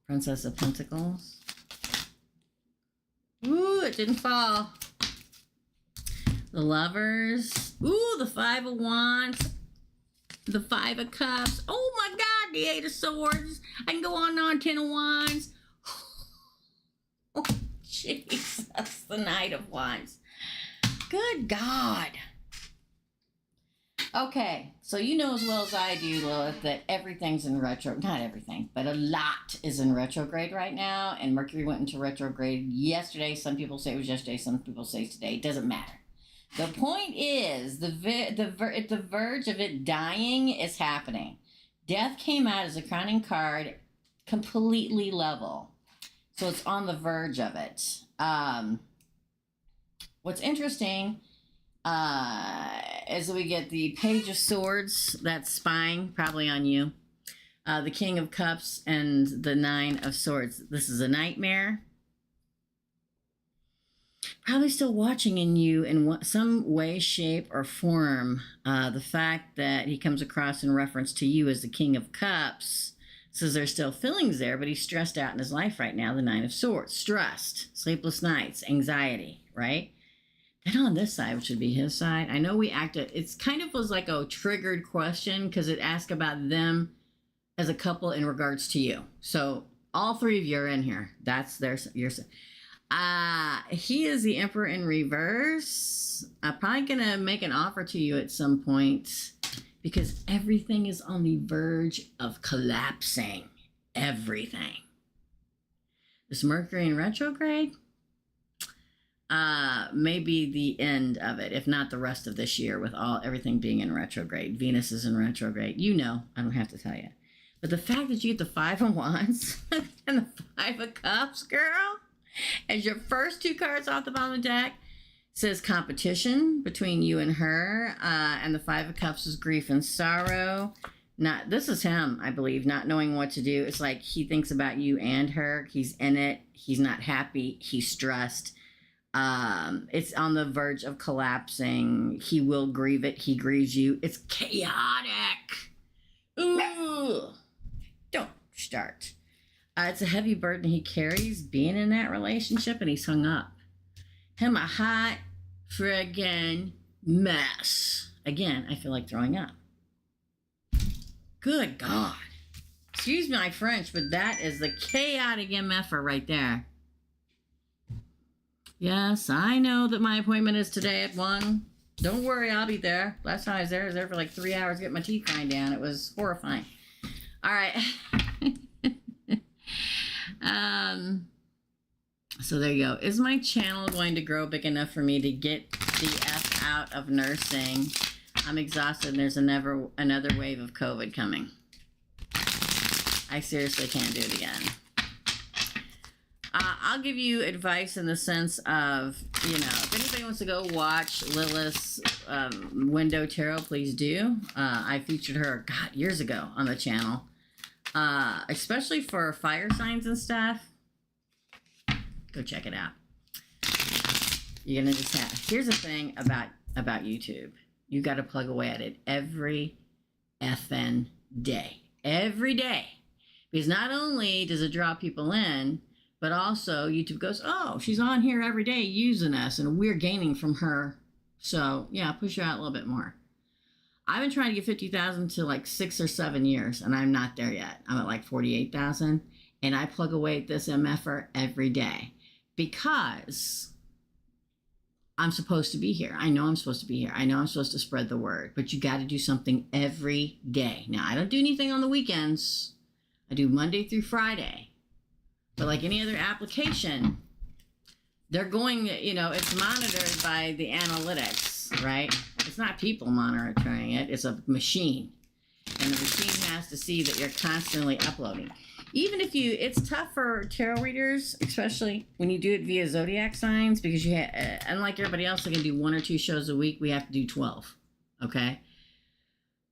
Princess of Pentacles. Ooh, it didn't fall. The Lovers. Ooh, the Five of Wands. The Five of Cups. Oh my God, the Eight of Swords. I can go on and on. Ten of Wands. Oh, Jesus. The Knight of Wands. Good God. Okay, so you know as well as I do, Lilith, that everything's in retro. Not everything, but a lot is in retrograde right now. And Mercury went into retrograde yesterday. Some people say it was yesterday. Some people say it's today. It doesn't matter. The point is, at the verge of it dying is happening. Death came out as a crowning card, completely level. So it's on the verge of it. What's interesting is we get the Page of Swords, that's spying, probably on you. The King of Cups and the Nine of Swords. This is a nightmare. Probably still watching in you in some way, shape, or form. The fact that he comes across in reference to you as the King of Cups says there's still feelings there, but he's stressed out in his life right now. The Nine of Swords. Stressed. Sleepless nights. Anxiety. Right? Then on this side, which would be his side, I know we acted, it's kind of was like a triggered question because it asked about them as a couple in regards to you. So all three of you are in here. That's your side. He is the Emperor in reverse. I'm probably going to make an offer to you at some point because everything is on the verge of collapsing. Everything. This Mercury in retrograde may be the end of it, if not the rest of this year with everything being in retrograde. Venus is in retrograde. You know, I don't have to tell you. But the fact that you get the Five of Wands and the Five of Cups, girl, as your first two cards off the bottom of the deck, says competition between you and her, and the Five of Cups is grief and sorrow. This is him, I believe, not knowing what to do. It's like he thinks about you and her. He's in it. He's not happy. He's stressed. It's on the verge of collapsing. He will grieve it. He grieves you. It's chaotic. Ooh, don't start. It's a heavy burden he carries being in that relationship, and he's hung up. Him a hot friggin' mess. Again, I feel like throwing up. Good God. Excuse my French, but that is the chaotic MFer right there. Yes, I know that my appointment is today at 1. Don't worry, I'll be there. Last time I was there for like 3 hours getting my teeth grind down. It was horrifying. All right. So there you go. Is my channel going to grow big enough for me to get the F out of nursing? I'm exhausted and there's another wave of COVID coming. I seriously can't do it again. I'll give you advice in the sense of, if anybody wants to go watch Lilith's Window Tarot, please do. I featured her, years ago on the channel. Especially for fire signs and stuff. Go check it out. You're going to just here's the thing about YouTube. You got to plug away at it every effing day. Every day. Because not only does it draw people in, but also YouTube goes, oh, she's on here every day using us, and we're gaining from her. So, yeah, push her out a little bit more. I've been trying to get 50,000 to like 6 or 7 years, and I'm not there yet. I'm at like 48,000, and I plug away at this MFer every day because I'm supposed to be here. I know I'm supposed to be here. I know I'm supposed to spread the word, but you got to do something every day. Now, I don't do anything on the weekends. I do Monday through Friday. But like any other application, they're going, it's monitored by the analytics, right? It's not people monitoring it. It's a machine. And the machine has to see that you're constantly uploading. Even if it's tough for tarot readers, especially when you do it via zodiac signs, because unlike everybody else that can do 1 or 2 shows a week, we have to do 12, okay?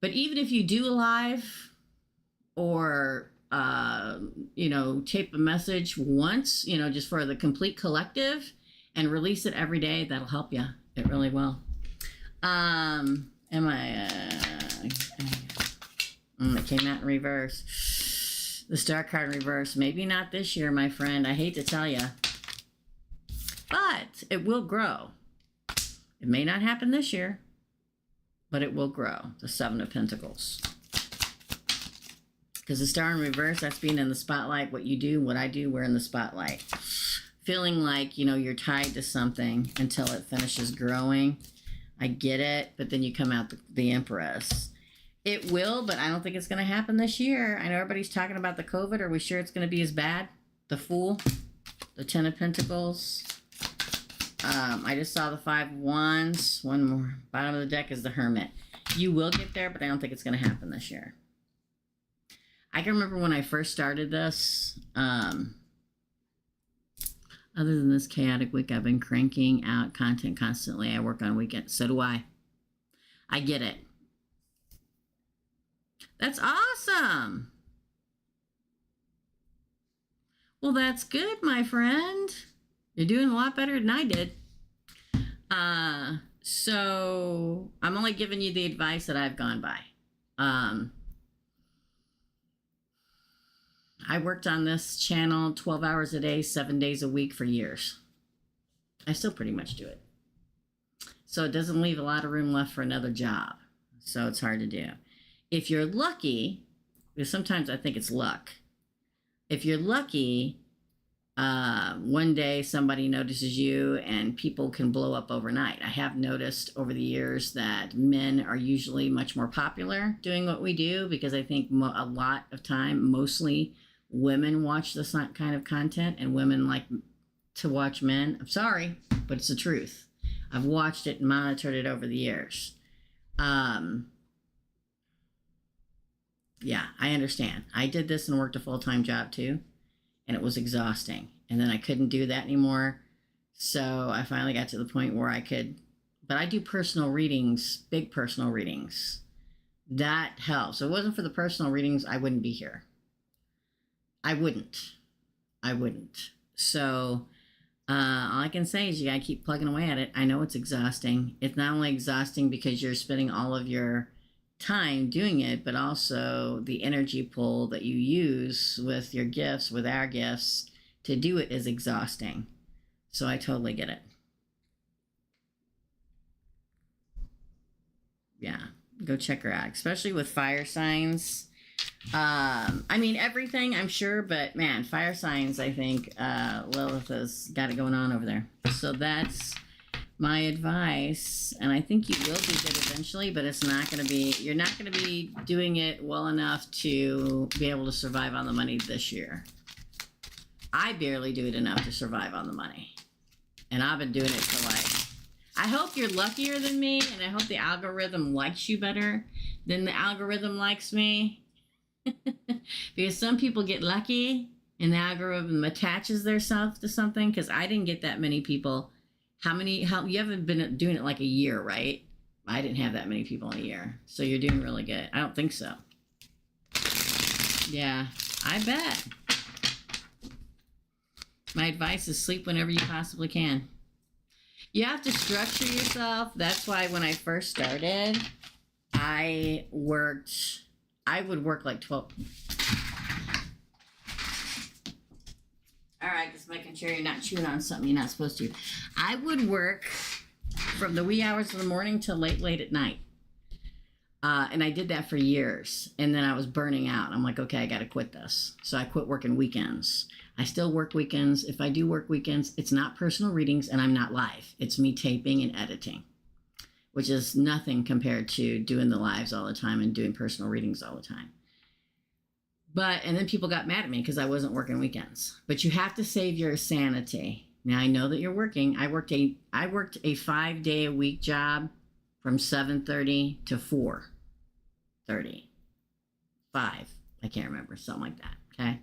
But even if you do a live or tape a message once, just for the complete collective and release it every day, that'll help you. It really will. Am I, it came out in reverse. The star card in reverse. Maybe not this year, my friend. I hate to tell you. But it will grow. It may not happen this year, but it will grow. The Seven of Pentacles. Because the star in reverse, that's being in the spotlight. What you do, what I do, we're in the spotlight. Feeling like, you know, you're tied to something until it finishes growing. I get it, but then you come out the Empress. It will, but I don't think it's going to happen this year. I know everybody's talking about the COVID. Are we sure it's going to be as bad? The Fool, the Ten of Pentacles. I just saw the Five of Wands. One more. Bottom of the deck is the Hermit. You will get there, but I don't think it's going to happen this year. I can remember when I first started this, other than this chaotic week, I've been cranking out content constantly. I work on weekends. So do I. I get it. That's awesome. Well, that's good, my friend. You're doing a lot better than I did. So I'm only giving you the advice that I've gone by. I worked on this channel 12 hours a day, 7 days a week for years. I still pretty much do it. So it doesn't leave a lot of room left for another job. So it's hard to do. If you're lucky, because sometimes I think it's luck. If you're lucky, one day somebody notices you and people can blow up overnight. I have noticed over the years that men are usually much more popular doing what we do because I think a lot of time, mostly women watch this kind of content and women like to watch men. I'm sorry, but it's the truth. I've watched it and monitored it over the years. Yeah, I understand. I did this and worked a full-time job too, and it was exhausting. And then I couldn't do that anymore. So I finally got to the point where I could, but I do personal readings, big personal readings. That helps. If it wasn't for the personal readings, I wouldn't be here. I wouldn't. So all I can say is you got to keep plugging away at it. I know it's exhausting. It's not only exhausting because you're spending all of your time doing it, but also the energy pull that you use with your gifts, with our gifts, to do it is exhausting. So I totally get it. Yeah, go check her out, especially with fire signs. I mean, everything, I'm sure, but man, fire signs, I think Lilith has got it going on over there. So that's my advice, and I think you will be good eventually, but it's not going to be, you're not going to be doing it well enough to be able to survive on the money this year. I barely do it enough to survive on the money, and I've been doing it for like, I hope you're luckier than me, and I hope the algorithm likes you better than the algorithm likes me. Because some people get lucky and the algorithm attaches themselves to something, because I didn't get that many people. How you haven't been doing it like a year, right? I didn't have that many people in a year. So you're doing really good. I don't think so. Yeah, I bet. My advice is sleep whenever you possibly can. You have to structure yourself. That's why when I first started, I would work like 12. All right, just making sure you're not chewing on something you're not supposed to. I would work from the wee hours of the morning till late at night. And I did that for years. And then I was burning out. I'm like, okay, I got to quit this. So I quit working weekends. I still work weekends. If I do work weekends, it's not personal readings and I'm not live. It's me taping and editing, which is nothing compared to doing the lives all the time and doing personal readings all the time. And then people got mad at me because I wasn't working weekends. But you have to save your sanity. Now I know that you're working. I worked a 5-day-a-week job from 7:30 to 4:30. 5, I can't remember, something like that. Okay.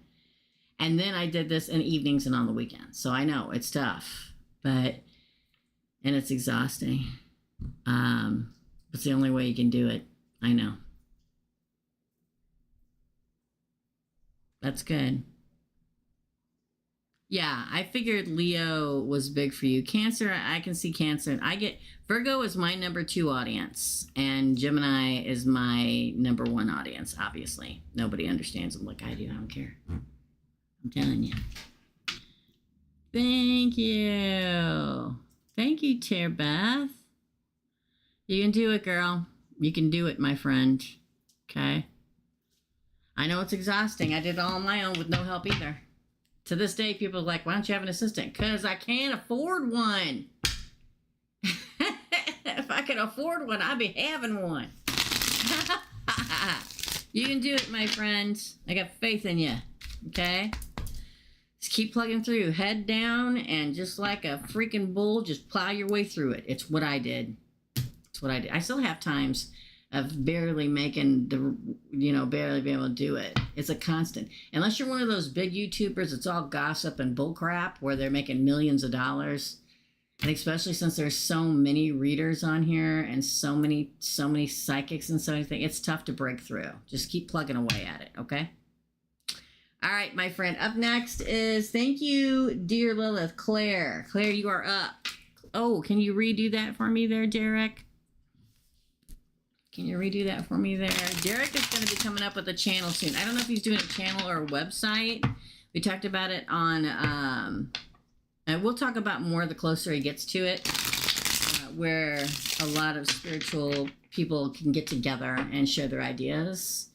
And then I did this in evenings and on the weekends. So I know it's tough, and it's exhausting. It's the only way you can do it. I know. That's good. Yeah, I figured Leo was big for you. Cancer, I can see Cancer. Virgo is my number 2 audience, and Gemini is my number 1 audience. Obviously, nobody understands them like I do. I don't care. I'm telling you. Thank you. Thank you, Beth. You can do it, girl. You can do it, my friend. Okay? I know it's exhausting. I did it all on my own with no help either. To this day, people are like, why don't you have an assistant? Because I can't afford one. If I could afford one, I'd be having one. You can do it, my friend. I got faith in you. Okay? Just keep plugging through. Head down and just like a freaking bull, just plow your way through it. It's what I did. It's what I did. I still have times of barely making barely being able to do it. It's a constant. Unless you're one of those big YouTubers, it's all gossip and bullcrap where they're making millions of dollars. And especially since there's so many readers on here and so many psychics and so many things, it's tough to break through. Just keep plugging away at it, okay? All right, my friend. Up next is, thank you, dear Lilith, Claire. Claire, you are up. Oh, can you redo that for me there, Derek? Can you redo that for me there? Derek is going to be coming up with a channel soon. I don't know if he's doing a channel or a website. We talked about it on, and we'll talk about more the closer he gets to it, where a lot of spiritual people can get together and share their ideas.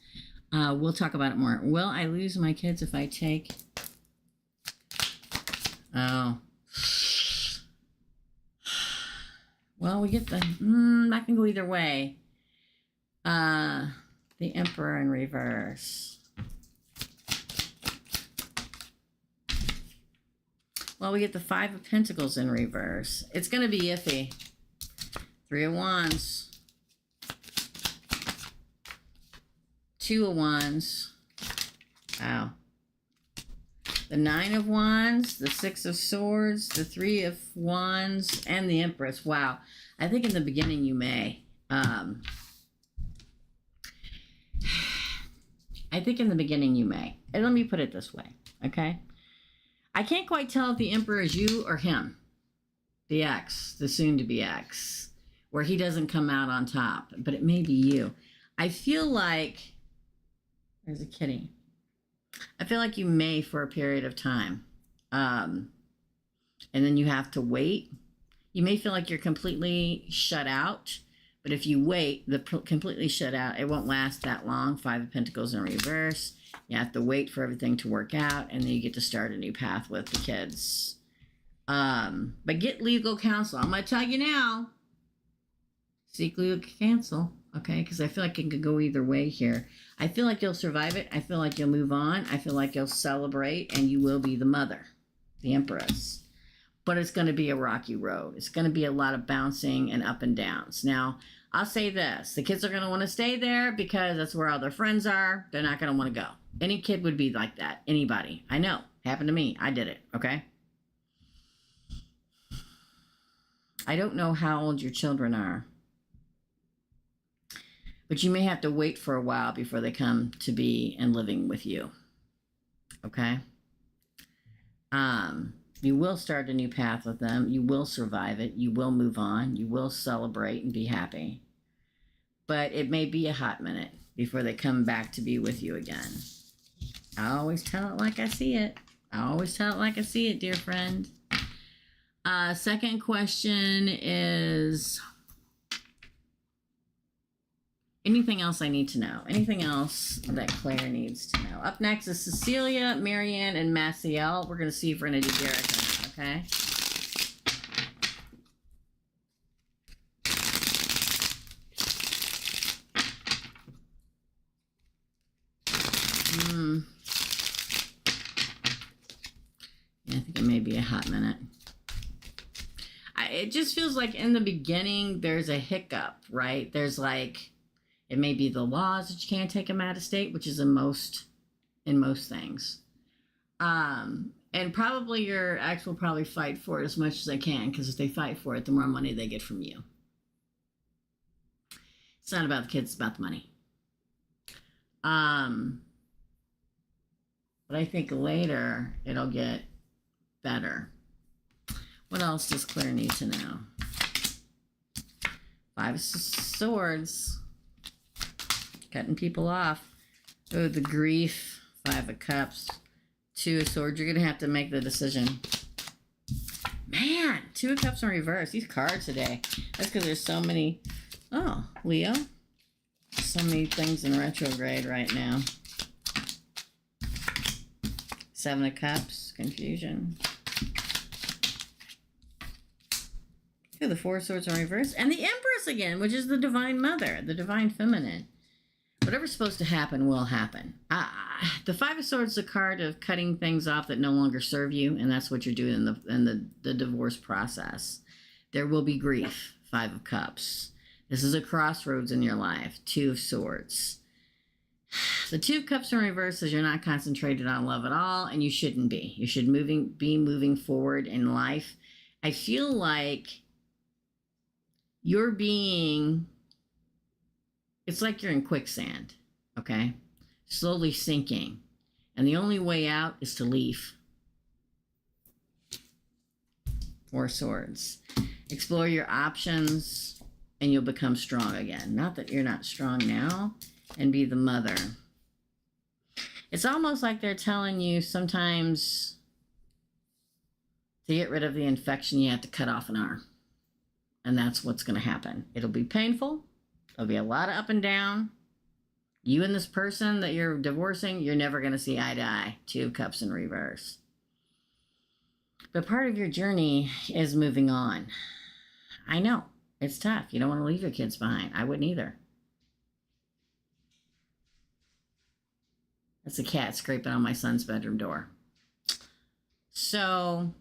We'll talk about it more. Will I lose my kids if I take? Oh. Well, we get the, that can go either way. The Emperor in reverse. Well, we get the 5 of Pentacles in reverse. It's going to be iffy. 3 of Wands. 2 of Wands. Wow. The 9 of Wands, the 6 of Swords, the 3 of Wands, and the Empress. Wow. I think in the beginning you may. I think in the beginning you may. And let me put it this way, okay? I can't quite tell if the Emperor is you or him. The ex, the soon-to-be ex, where he doesn't come out on top, but it may be you. I feel like, there's a kitty. I feel like you may for a period of time. And then you have to wait. You may feel like you're completely shut out. But if you wait, completely shut out, it won't last that long. 5 of Pentacles in reverse. You have to wait for everything to work out, and then you get to start a new path with the kids. But get legal counsel. I'm going to tell you now. Seek legal counsel, okay? Because I feel like it could go either way here. I feel like you'll survive it. I feel like you'll move on. I feel like you'll celebrate, and you will be the mother, the Empress. But it's going to be a rocky road. It's going to be a lot of bouncing and up and downs. Now, I'll say this. The kids are going to want to stay there because that's where all their friends are. They're not going to want to go. Any kid would be like that. Anybody. I know. Happened to me. I did it. Okay? I don't know how old your children are. But you may have to wait for a while before they come to be and living with you. Okay? You will start a new path with them. You will survive it. You will move on. You will celebrate and be happy. But it may be a hot minute before they come back to be with you again. I always tell it like I see it. I always tell it like I see it, dear friend. Second question is, anything else I need to know? Anything else that Claire needs to know? Up next is Cecilia, Marianne, and Maciel. We're going to see if we're going to do Derek or not, okay? Yeah, I think it may be a hot minute. It just feels like in the beginning there's a hiccup, right? There's like, it may be the laws that you can't take them out of state, which is in most things. And probably your ex will probably fight for it as much as they can, because if they fight for it, the more money they get from you. It's not about the kids, it's about the money. But I think later it'll get better. What else does Claire need to know? Five of Swords. Cutting people off. Oh, the grief. Five of Cups. Two of Swords. You're going to have to make the decision. Man, Two of Cups in reverse. These cards today. That's because there's so many. Oh, Leo. So many things in retrograde right now. Seven of Cups. Confusion. The Four of Swords in reverse. And the Empress again, which is the Divine Mother, the Divine Feminine. Whatever's supposed to happen will happen. The Five of Swords is a card of cutting things off that no longer serve you, and that's what you're doing in the divorce process. There will be grief. Five of Cups. This is a crossroads in your life. Two of Swords. The Two of Cups in reverse is you're not concentrated on love at all, and you shouldn't be. You should be moving forward in life. I feel like you're being, it's like you're in quicksand, okay? Slowly sinking. And the only way out is to leave. Four of Swords. Explore your options and you'll become strong again. Not that you're not strong now. And be the mother. It's almost like they're telling you sometimes to get rid of the infection, you have to cut off an arm. And that's what's going to happen. It'll be painful. There'll be a lot of up and down. You and this person that you're divorcing, you're never going to see eye to eye. Two of Cups in reverse. But part of your journey is moving on. I know. It's tough. You don't want to leave your kids behind. I wouldn't either. That's a cat scraping on my son's bedroom door. So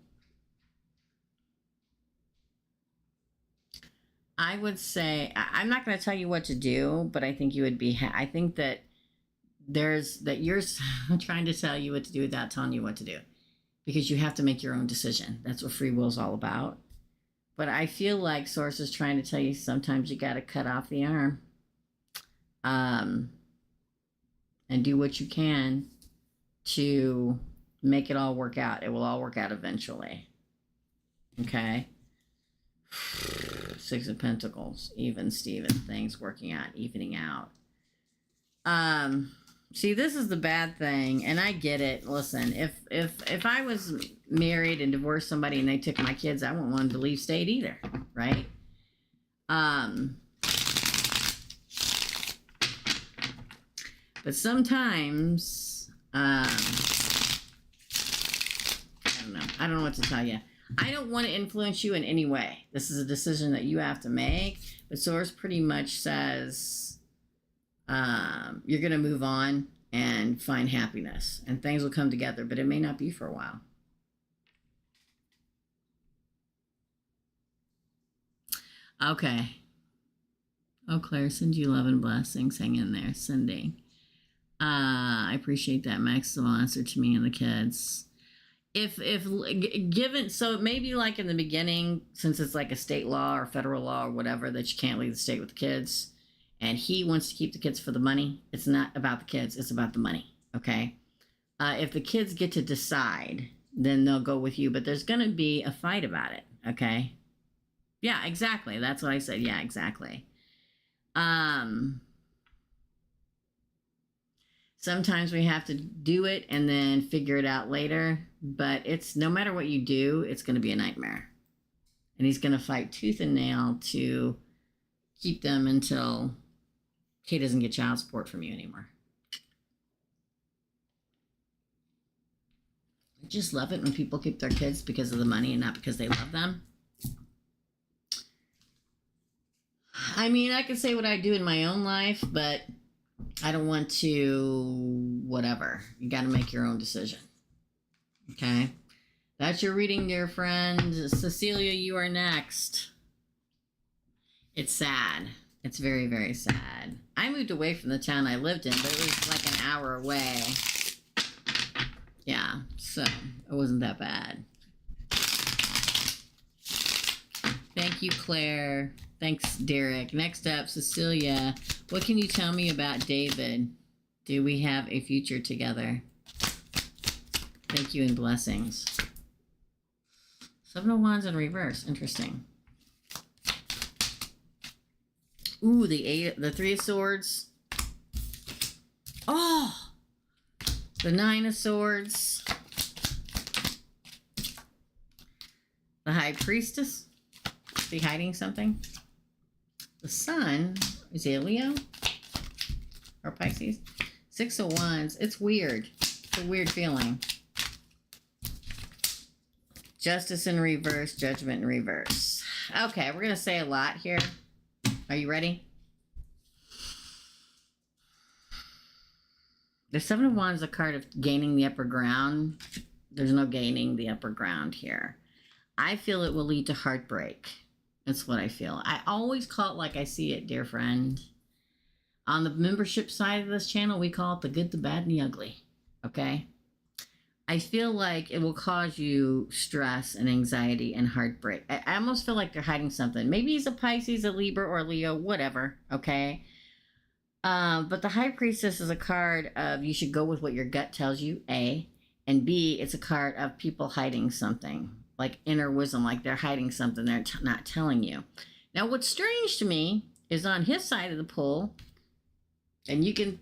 I would say, I'm not going to tell you what to do, but I think you would be, I think that you're trying to tell you what to do without telling you what to do. Because you have to make your own decision. That's what free will is all about. But I feel like Source is trying to tell you sometimes you got to cut off the arm. And do what you can to make it all work out. It will all work out eventually. Okay? Six of Pentacles, even Steven, things working out, evening out. See, this is the bad thing, and I get it. Listen, if I was married and divorced somebody and they took my kids, I wouldn't want them to leave state either, right? But sometimes, I don't know. I don't know what to tell you. I don't want to influence you in any way. This is a decision that you have to make. But Source pretty much says you're going to move on and find happiness. And things will come together, but it may not be for a while. Okay. Oh, Claire, send you love and blessings. Hang in there. Sending. I appreciate that. Max will answer to me and the kids. If given, so maybe like in the beginning, since it's like a state law or federal law or whatever, that you can't leave the state with the kids, and he wants to keep the kids for the money, it's not about the kids, it's about the money, okay? If the kids get to decide, then they'll go with you, but there's going to be a fight about it, okay? Yeah, exactly. That's what I said. Yeah, exactly. Sometimes we have to do it and then figure it out later, but it's no matter what you do, it's going to be a nightmare. And he's going to fight tooth and nail to keep them until he doesn't get child support from you anymore. I just love it when people keep their kids because of the money and not because they love them. I mean, I can say what I do in my own life, but I don't want to, whatever. You got to make your own decision. Okay? That's your reading, dear friend. Cecilia, you are next. It's sad. It's very, very sad. I moved away from the town I lived in, but it was like an hour away. Yeah, so it wasn't that bad. Thank you, Claire. Thanks, Derek. Next up, Cecilia. What can you tell me about David? Do we have a future together? Thank you and blessings. Seven of Wands in reverse. Interesting. Ooh, the Three of Swords. Oh, the Nine of Swords. The High Priestess. Is he hiding something? The Sun. Is he a Leo? Or Pisces? Six of Wands. It's weird. It's a weird feeling. Justice in reverse. Judgment in reverse. Okay, we're going to say a lot here. Are you ready? The Seven of Wands is a card of gaining the upper ground. There's no gaining the upper ground here. I feel it will lead to heartbreak. That's what I feel. I always call it like I see it, dear friend. On the membership side of this channel, we call it the good, the bad, and the ugly. Okay? I feel like it will cause you stress and anxiety and heartbreak. I almost feel like they're hiding something. Maybe he's a Pisces, a Libra, or a Leo, whatever. Okay? But the High Priestess is a card of you should go with what your gut tells you, A. And B, it's a card of people hiding something. Like inner wisdom, like they're hiding something they're not telling you. Now, what's strange to me is on his side of the pull, and you can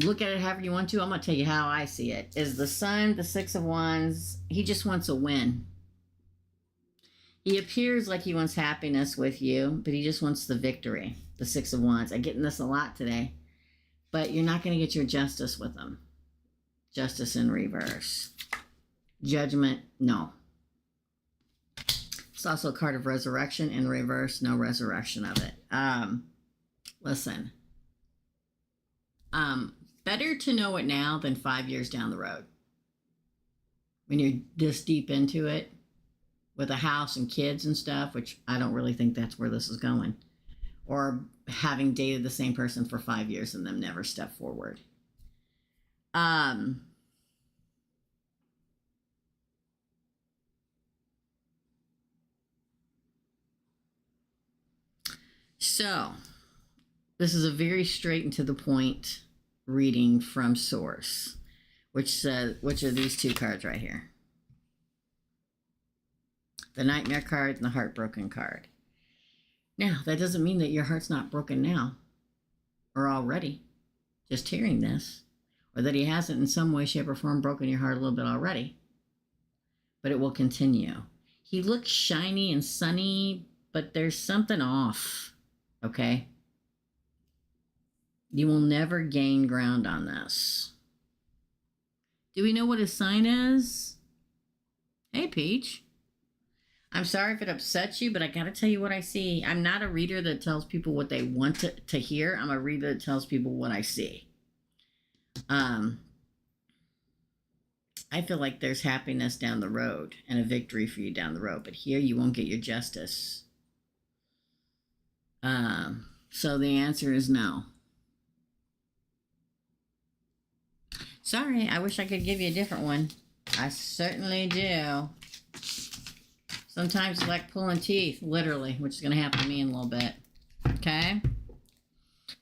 look at it however you want to. I'm going to tell you how I see it. Is the Sun, the Six of Wands, he just wants a win. He appears like he wants happiness with you, but he just wants the victory. The Six of Wands. I'm getting this a lot today. But you're not going to get your justice with him. Justice in reverse. Judgment, no. It's also a card of resurrection in reverse. No resurrection of it. Listen. Better to know it now than 5 years down the road. When you're this deep into it, with a house and kids and stuff, which I don't really think that's where this is going. Or having dated the same person for 5 years and them never step forward. So, this is a very straight and to the point reading from source, which are these two cards right here. The Nightmare card and the Heartbroken card. Now, that doesn't mean that your heart's not broken now or already, just hearing this, or that he hasn't in some way, shape, or form broken your heart a little bit already, but it will continue. He looks shiny and sunny, but there's something off, okay? You will never gain ground on this. Do we know what his sign is? Hey, Peach. I'm sorry if it upsets you, but I got to tell you what I see. I'm not a reader that tells people what they want to hear. I'm a reader that tells people what I see. I feel like there's happiness down the road and a victory for you down the road. But here you won't get your justice. So the answer is no. Sorry, I wish I could give you a different one. I certainly do. Sometimes it's like pulling teeth, literally, which is going to happen to me in a little bit. Okay?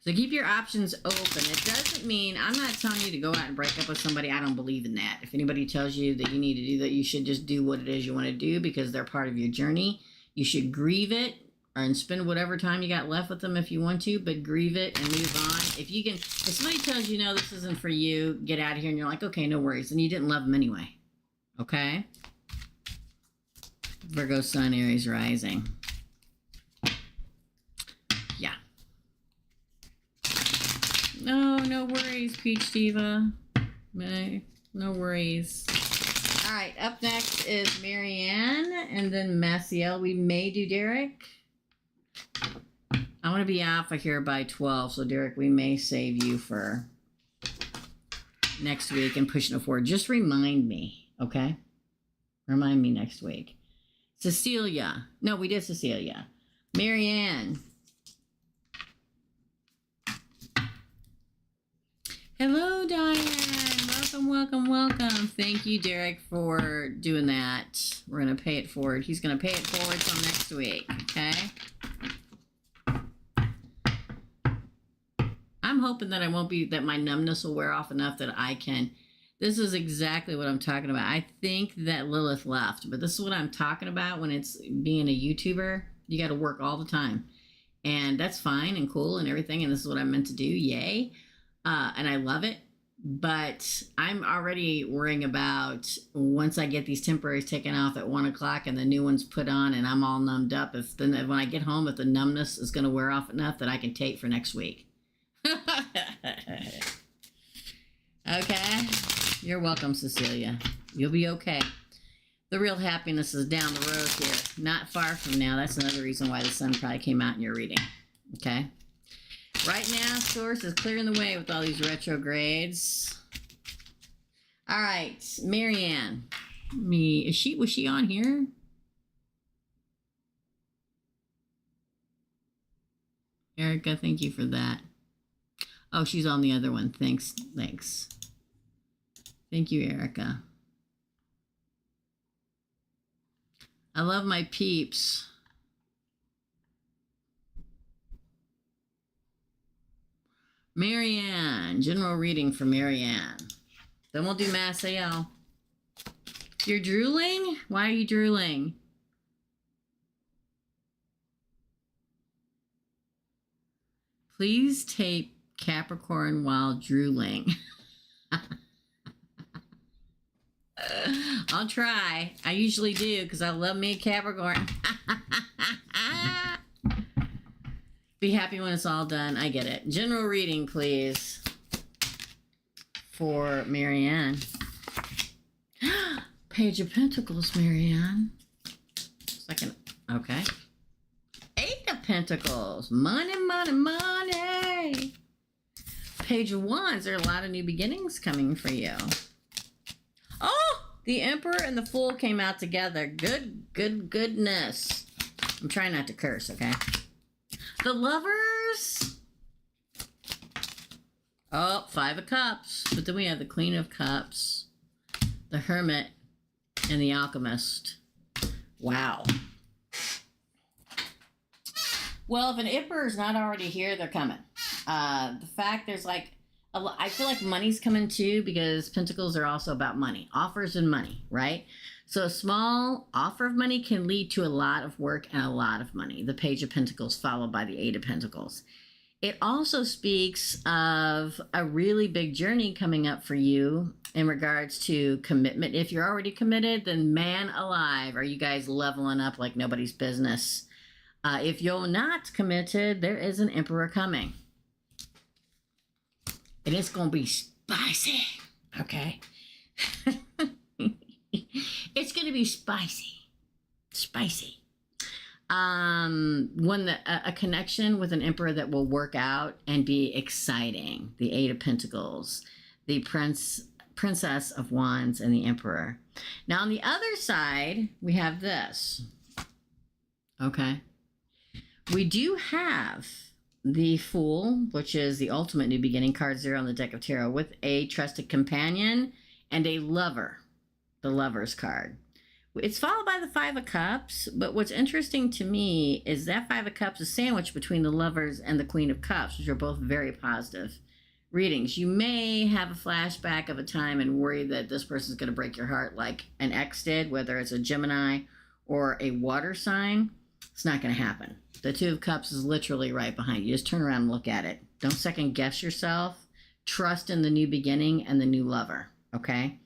So keep your options open. It doesn't mean, I'm not telling you to go out and break up with somebody. I don't believe in that. If anybody tells you that you need to do that, you should just do what it is you want to do because they're part of your journey. You should grieve it and spend whatever time you got left with them if you want to, but grieve it and move on. If you can, if somebody tells you, no, this isn't for you, get out of here, and you're like, okay, no worries, and you didn't love them anyway. Okay? Virgo, Sun, Aries, rising. Yeah. No worries, Peach Diva. No worries. All right, up next is Marianne, and then Maciel. We may do Derek. I want to be off of here by 12, so Derek, we may save you for next week and pushing it forward. Just remind me, okay? Remind me next week. Cecilia. No, we did Cecilia. Marianne. Hello, Diane. Welcome. Thank you, Derek, for doing that. We're going to pay it forward. He's going to pay it forward till next week, okay? I'm hoping that that my numbness will wear off enough that I can This is exactly what I'm talking about. I think that Lilith left, but this is what I'm talking about when it's being a YouTuber. You got to work all the time. And that's fine and cool and everything. And this is what I'm meant to do. Yay. And I love it. But I'm already worrying about once I get these temporaries taken off at 1 o'clock and the new ones put on and I'm all numbed up. When I get home, if the numbness is going to wear off enough that I can take for next week. Okay. You're welcome, Cecilia. You'll be okay. The real happiness is down the road here, not far from now. That's another reason why the sun probably came out in your reading. Okay. Right now, Source is clearing the way with all these retrogrades. All right, Marianne. Was she on here? Erica, thank you for that. Oh, she's on the other one. Thanks. Thank you, Erica. I love my peeps. Marianne, general reading for Marianne. Then we'll do Mass AL. You're drooling? Why are you drooling? Please tape Capricorn while drooling. I'll try. I usually do because I love me a Capricorn. Be happy when it's all done. I get it. General reading, please, for Marianne. Page of Pentacles, Marianne. Second. Okay. 8 of Pentacles. Money, money, money. Page of Wands. There are a lot of new beginnings coming for you. Oh, the Emperor and the Fool came out together. Goodness. I'm trying not to curse, okay? The Lovers. Oh, 5 of Cups. But then we have the Queen of Cups, the Hermit, and the Alchemist. Wow. Well, if an Emperor is not already here, they're coming. The fact there's like, I feel like money's coming too, because Pentacles are also about money. Offers and money, right? So a small offer of money can lead to a lot of work and a lot of money. The Page of Pentacles followed by the 8 of Pentacles. It also speaks of a really big journey coming up for you in regards to commitment. If you're already committed, then man alive, are you guys leveling up like nobody's business? If you're not committed, there is an Emperor coming. And it's going to be spicy, okay? It's going to be spicy. Spicy. A connection with an Emperor that will work out and be exciting. The 8 of Pentacles, the Princess of Wands, and the Emperor. Now, on the other side, we have this. Okay? We do have the Fool, which is the ultimate new beginning, card 0 on the deck of tarot, with a trusted companion and a lover, the Lover's card. It's followed by the 5 of Cups, but what's interesting to me is that 5 of Cups is sandwiched between the Lovers and the Queen of Cups, which are both very positive readings. You may have a flashback of a time and worry that this person's going to break your heart like an ex did, whether it's a Gemini or a water sign. It's not going to happen. The 2 of Cups is literally right behind you. Just turn around and look at it. Don't second guess yourself. Trust in the new beginning and the new lover, okay?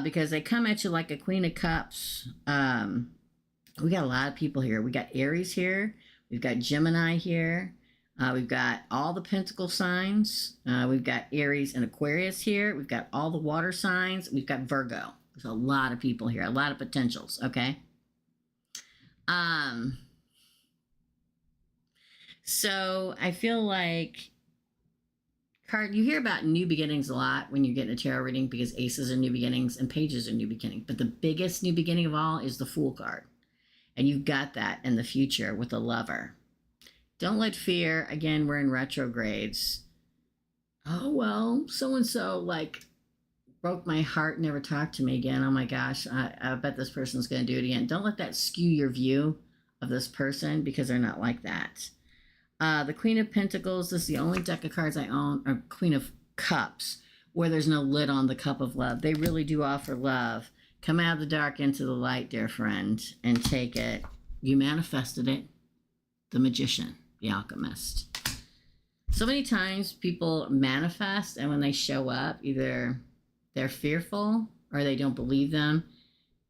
Because they come at you like a Queen of Cups. We got a lot of people here. We got Aries here. We've got Gemini here. We've got all the Pentacle signs. We've got Aries and Aquarius here. We've got all the water signs. We've got Virgo. There's a lot of people here. A lot of potentials, okay? So I feel like you hear about new beginnings a lot when you're getting a tarot reading, because aces are new beginnings and pages are new beginning. But the biggest new beginning of all is the Fool card. And you've got that in the future with the Lover. Don't let fear, again, we're in retrogrades. Oh, well, so-and-so like broke my heart, never talked to me again. Oh my gosh, I bet this person's going to do it again. Don't let that skew your view of this person, because they're not like that. The Queen of Pentacles, this is the only deck of cards I own, or Queen of Cups, where there's no lid on the cup of love. They really do offer love. Come out of the dark into the light, dear friend, and take it. You manifested it. The magician, the alchemist. So many times people manifest, and when they show up, either they're fearful or they don't believe them.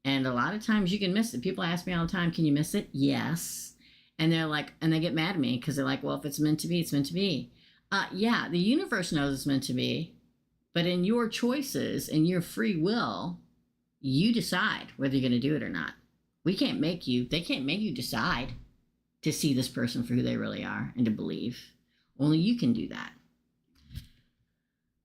And a lot of times you can miss it. People ask me all the time, can you miss it? Yes. And they're like, and they get mad at me because they're like, well, if it's meant to be, it's meant to be. Yeah, the universe knows it's meant to be. But in your choices and your free will, you decide whether you're going to do it or not. We can't make you, they can't make you decide to see this person for who they really are and to believe. Only you can do that.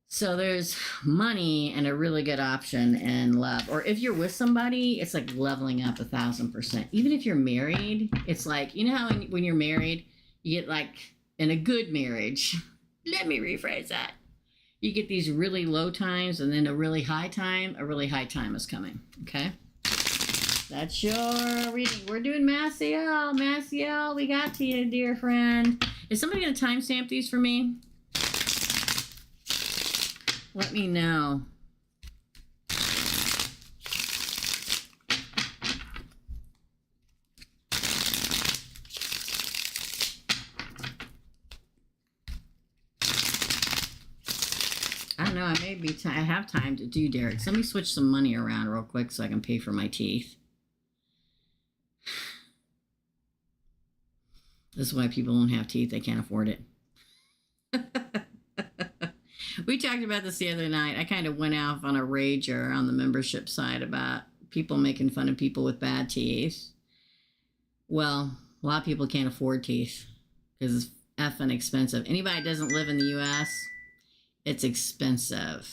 So there's money and a really good option and love. Or if you're with somebody, it's like leveling up 1,000%. Even if you're married, it's like, you know how when you're married, you get like in a good marriage, let me rephrase that. You get these really low times and then a really high time. A really high time is coming, okay? That's your reading. We're doing Maciel. Maciel, we got to you, dear friend. Is somebody going to timestamp these for me? Let me know. I don't know. I may be. I have time to do Derek. So let me switch some money around real quick so I can pay for my teeth. This is why people don't have teeth. They can't afford it. We talked about this the other night. I kind of went off on a rager on the membership side about people making fun of people with bad teeth. Well, a lot of people can't afford teeth because it's effing expensive. Anybody that doesn't live in the U.S., it's expensive.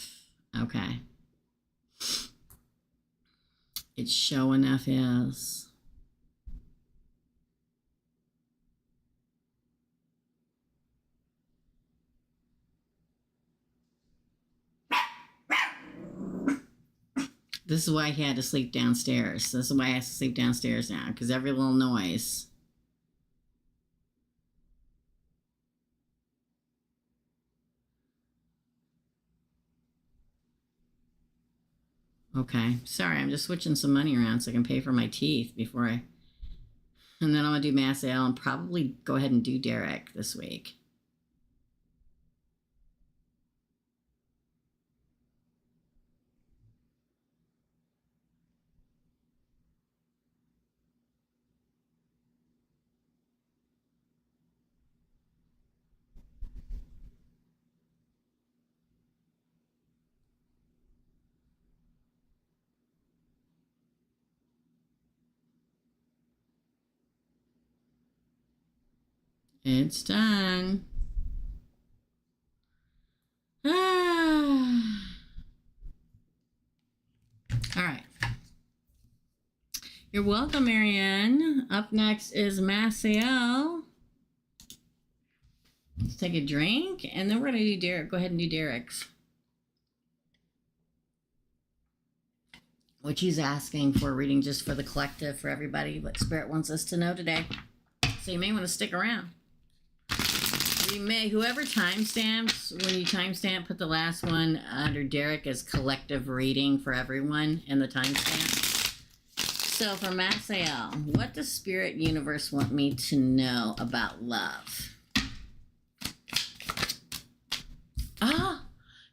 Okay. It sure enough is. This is why he had to sleep downstairs. This is why he has to sleep downstairs now, because every little noise. Okay, sorry, I'm just switching some money around so I can pay for my teeth before I... And then I'm going to do Maciel and probably go ahead and do Derek this week. It's done. Ah. All right. You're welcome, Marianne. Up next is Maciel. Let's take a drink, and then we're going to do Derek. Go ahead and do Derek's. Which he's asking for a reading just for the collective, for everybody, what Spirit wants us to know today. So you may want to stick around. You may, whoever timestamps, when you timestamp, put the last one under Derek as collective reading for everyone in the timestamp. So for Maciel, what does Spirit Universe want me to know about love? Ah,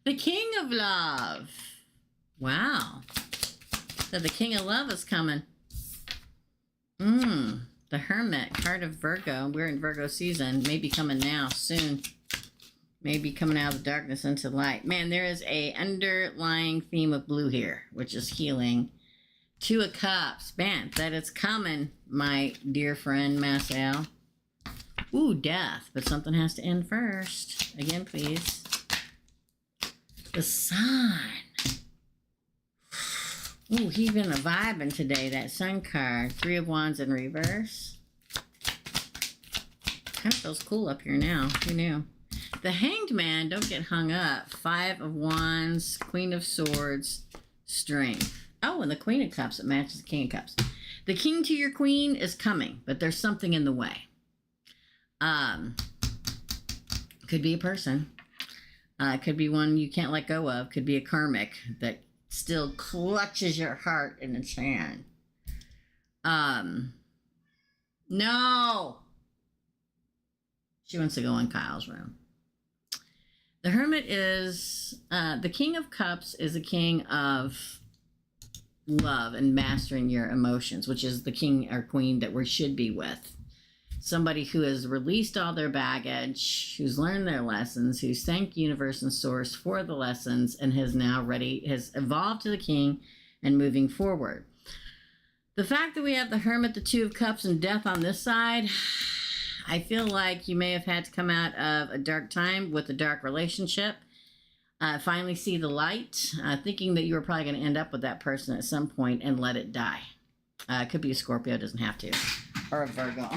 the King of Love. Wow. So the King of Love is coming. The Hermit, card of Virgo. We're in Virgo season. Maybe coming now, soon. Maybe coming out of the darkness into light. Man, there is a underlying theme of blue here, which is healing. Two of Cups. Man, that it's coming, my dear friend Maciel. Ooh, death. But something has to end first. Again, please. The Sun. Ooh, he's been vibing today, that Sun card. Three of Wands in reverse. Kind of feels cool up here now. Who knew? The Hanged Man, don't get hung up. Five of Wands, Queen of Swords, Strength. Oh, and the Queen of Cups, it matches the King of Cups. The king to your queen is coming, but there's something in the way. Could be a person. It could be one you can't let go of. Could be a karmic that still clutches your heart in its hand. No. She wants to go in Kyle's room. The Hermit is, the King of Cups is a king of love and mastering your emotions, which is the king or queen that we should be with. Somebody who has released all their baggage, who's learned their lessons, who's thanked universe and source for the lessons, and has evolved to the king and moving forward. The fact that we have the Hermit, the Two of Cups, and Death on this side, I feel like you may have had to come out of a dark time with a dark relationship, finally see the light, thinking that you were probably going to end up with that person at some point and let it die. It could be a Scorpio, doesn't have to, or a Virgo.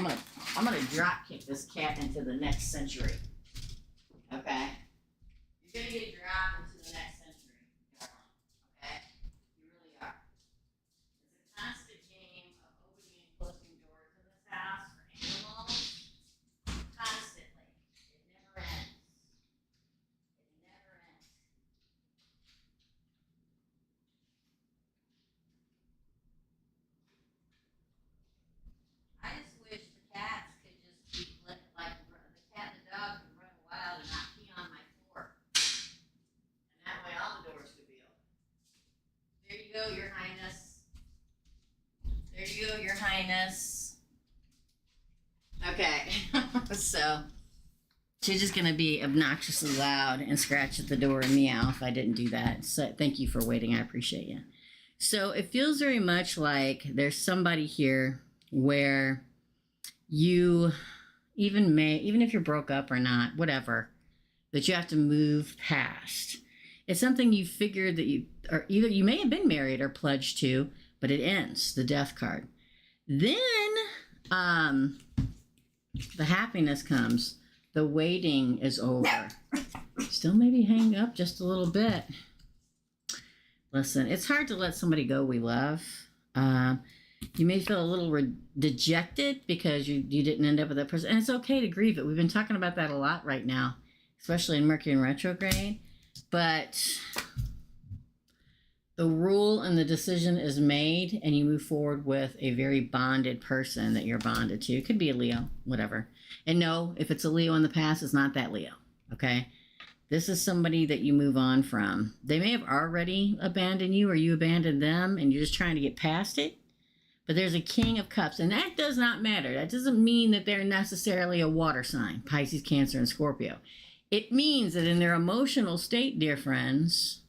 I'm gonna drop kick this cat into the next century. Okay, you're gonna get dropped into the next century, okay? You really are. It's a constant game of opening and closing doors in this house for animals. Constantly. It never ends. It never ends. I just wish the cats could just be like the cat and the dog could run wild and not pee on my floor. And that way all the doors could be open. There you go, Your Highness. There you go, Your Highness. Okay, so she's just gonna be obnoxiously loud and scratch at the door and meow if I didn't do that. So thank you for waiting, I appreciate you. So it feels very much like there's somebody here where you even if you're broke up or not, whatever, that you have to move past. It's something you figured that or either you may have been married or pledged to, but it ends, the Death card. Then the happiness comes. The waiting is over. Still maybe hang up just a little bit. Listen, it's hard to let somebody go we love. You may feel a little dejected because you didn't end up with that person. And it's okay to grieve it. We've been talking about that a lot right now, especially in Mercury in retrograde. But the rule and the decision is made, and you move forward with a very bonded person that you're bonded to. It could be a Leo, whatever. And no, if it's a Leo in the past, it's not that Leo, okay? This is somebody that you move on from. They may have already abandoned you or you abandoned them, and you're just trying to get past it. But there's a King of Cups, and that does not matter. That doesn't mean that they're necessarily a water sign, Pisces, Cancer, and Scorpio. It means that in their emotional state, dear friends,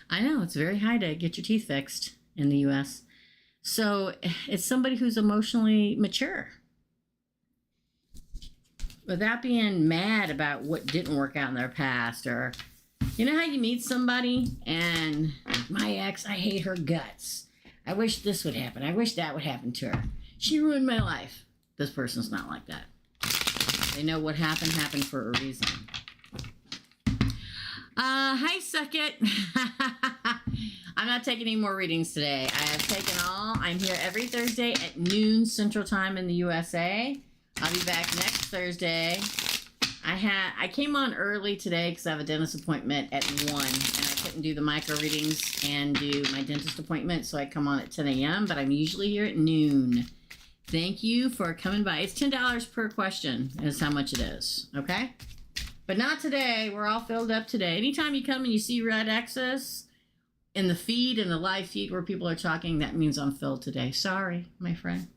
I know it's very high to get your teeth fixed in the U.S. So it's somebody who's emotionally mature. Without being mad about what didn't work out in their past, or you know how you meet somebody and my ex, I hate her guts. I wish this would happen. I wish that would happen to her. She ruined my life. This person's not like that. They know what happened for a reason. Hi, suck it. I'm not taking any more readings today. I have taken all. I'm here every Thursday at noon Central Time in the USA. I'll be back next Thursday. I came on early today because I have a dentist appointment at 1, and I couldn't do the micro readings and do my dentist appointment, so I come on at 10 a.m., but I'm usually here at noon. Thank you for coming by. It's $10 per question is how much it is, okay? But not today. We're all filled up today. Anytime you come and you see red X's in the feed, in the live feed where people are talking, that means I'm filled today. Sorry, my friend.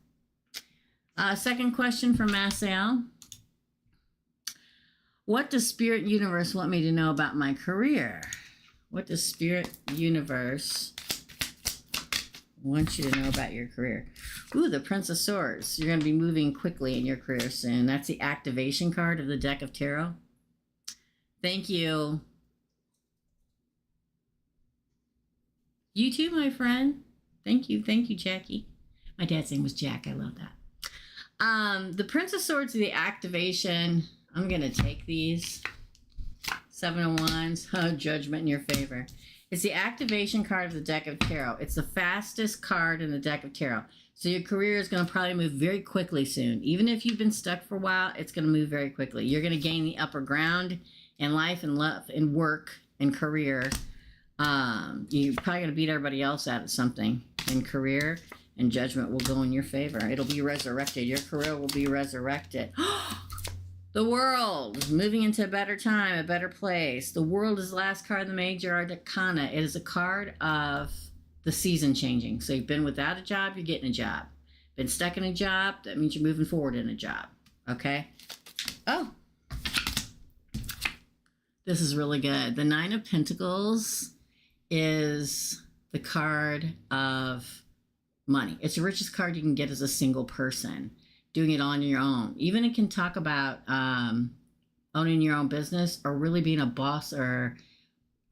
Second question from Marcel. What does Spirit Universe want me to know about my career? What does Spirit Universe want you to know about your career? Ooh, the Prince of Swords. You're going to be moving quickly in your career soon. That's the activation card of the deck of tarot. Thank you. You too, my friend. Thank you. Thank you, Jackie. My dad's name was Jack. I love that. The Prince of Swords, the activation. I'm going to take these. 7 of Wands. Oh, judgment in your favor. It's the activation card of the deck of tarot. It's the fastest card in the deck of tarot. So your career is going to probably move very quickly soon. Even if you've been stuck for a while, it's going to move very quickly. You're going to gain the upper ground in life and love and work and career. You're probably going to beat everybody else at something in career, and judgment will go in your favor. It'll be resurrected. Your career will be resurrected. The world, moving into a better time, a better place. The world is the last card of the major arcana. It is a card of the season changing. So you've been without a job, you're getting a job. Been stuck in a job, that means you're moving forward in a job. Okay? Oh. This is really good. The Nine of Pentacles is the card of money. It's the richest card you can get as a single person. Doing it on your own. Even it can talk about owning your own business or really being a boss or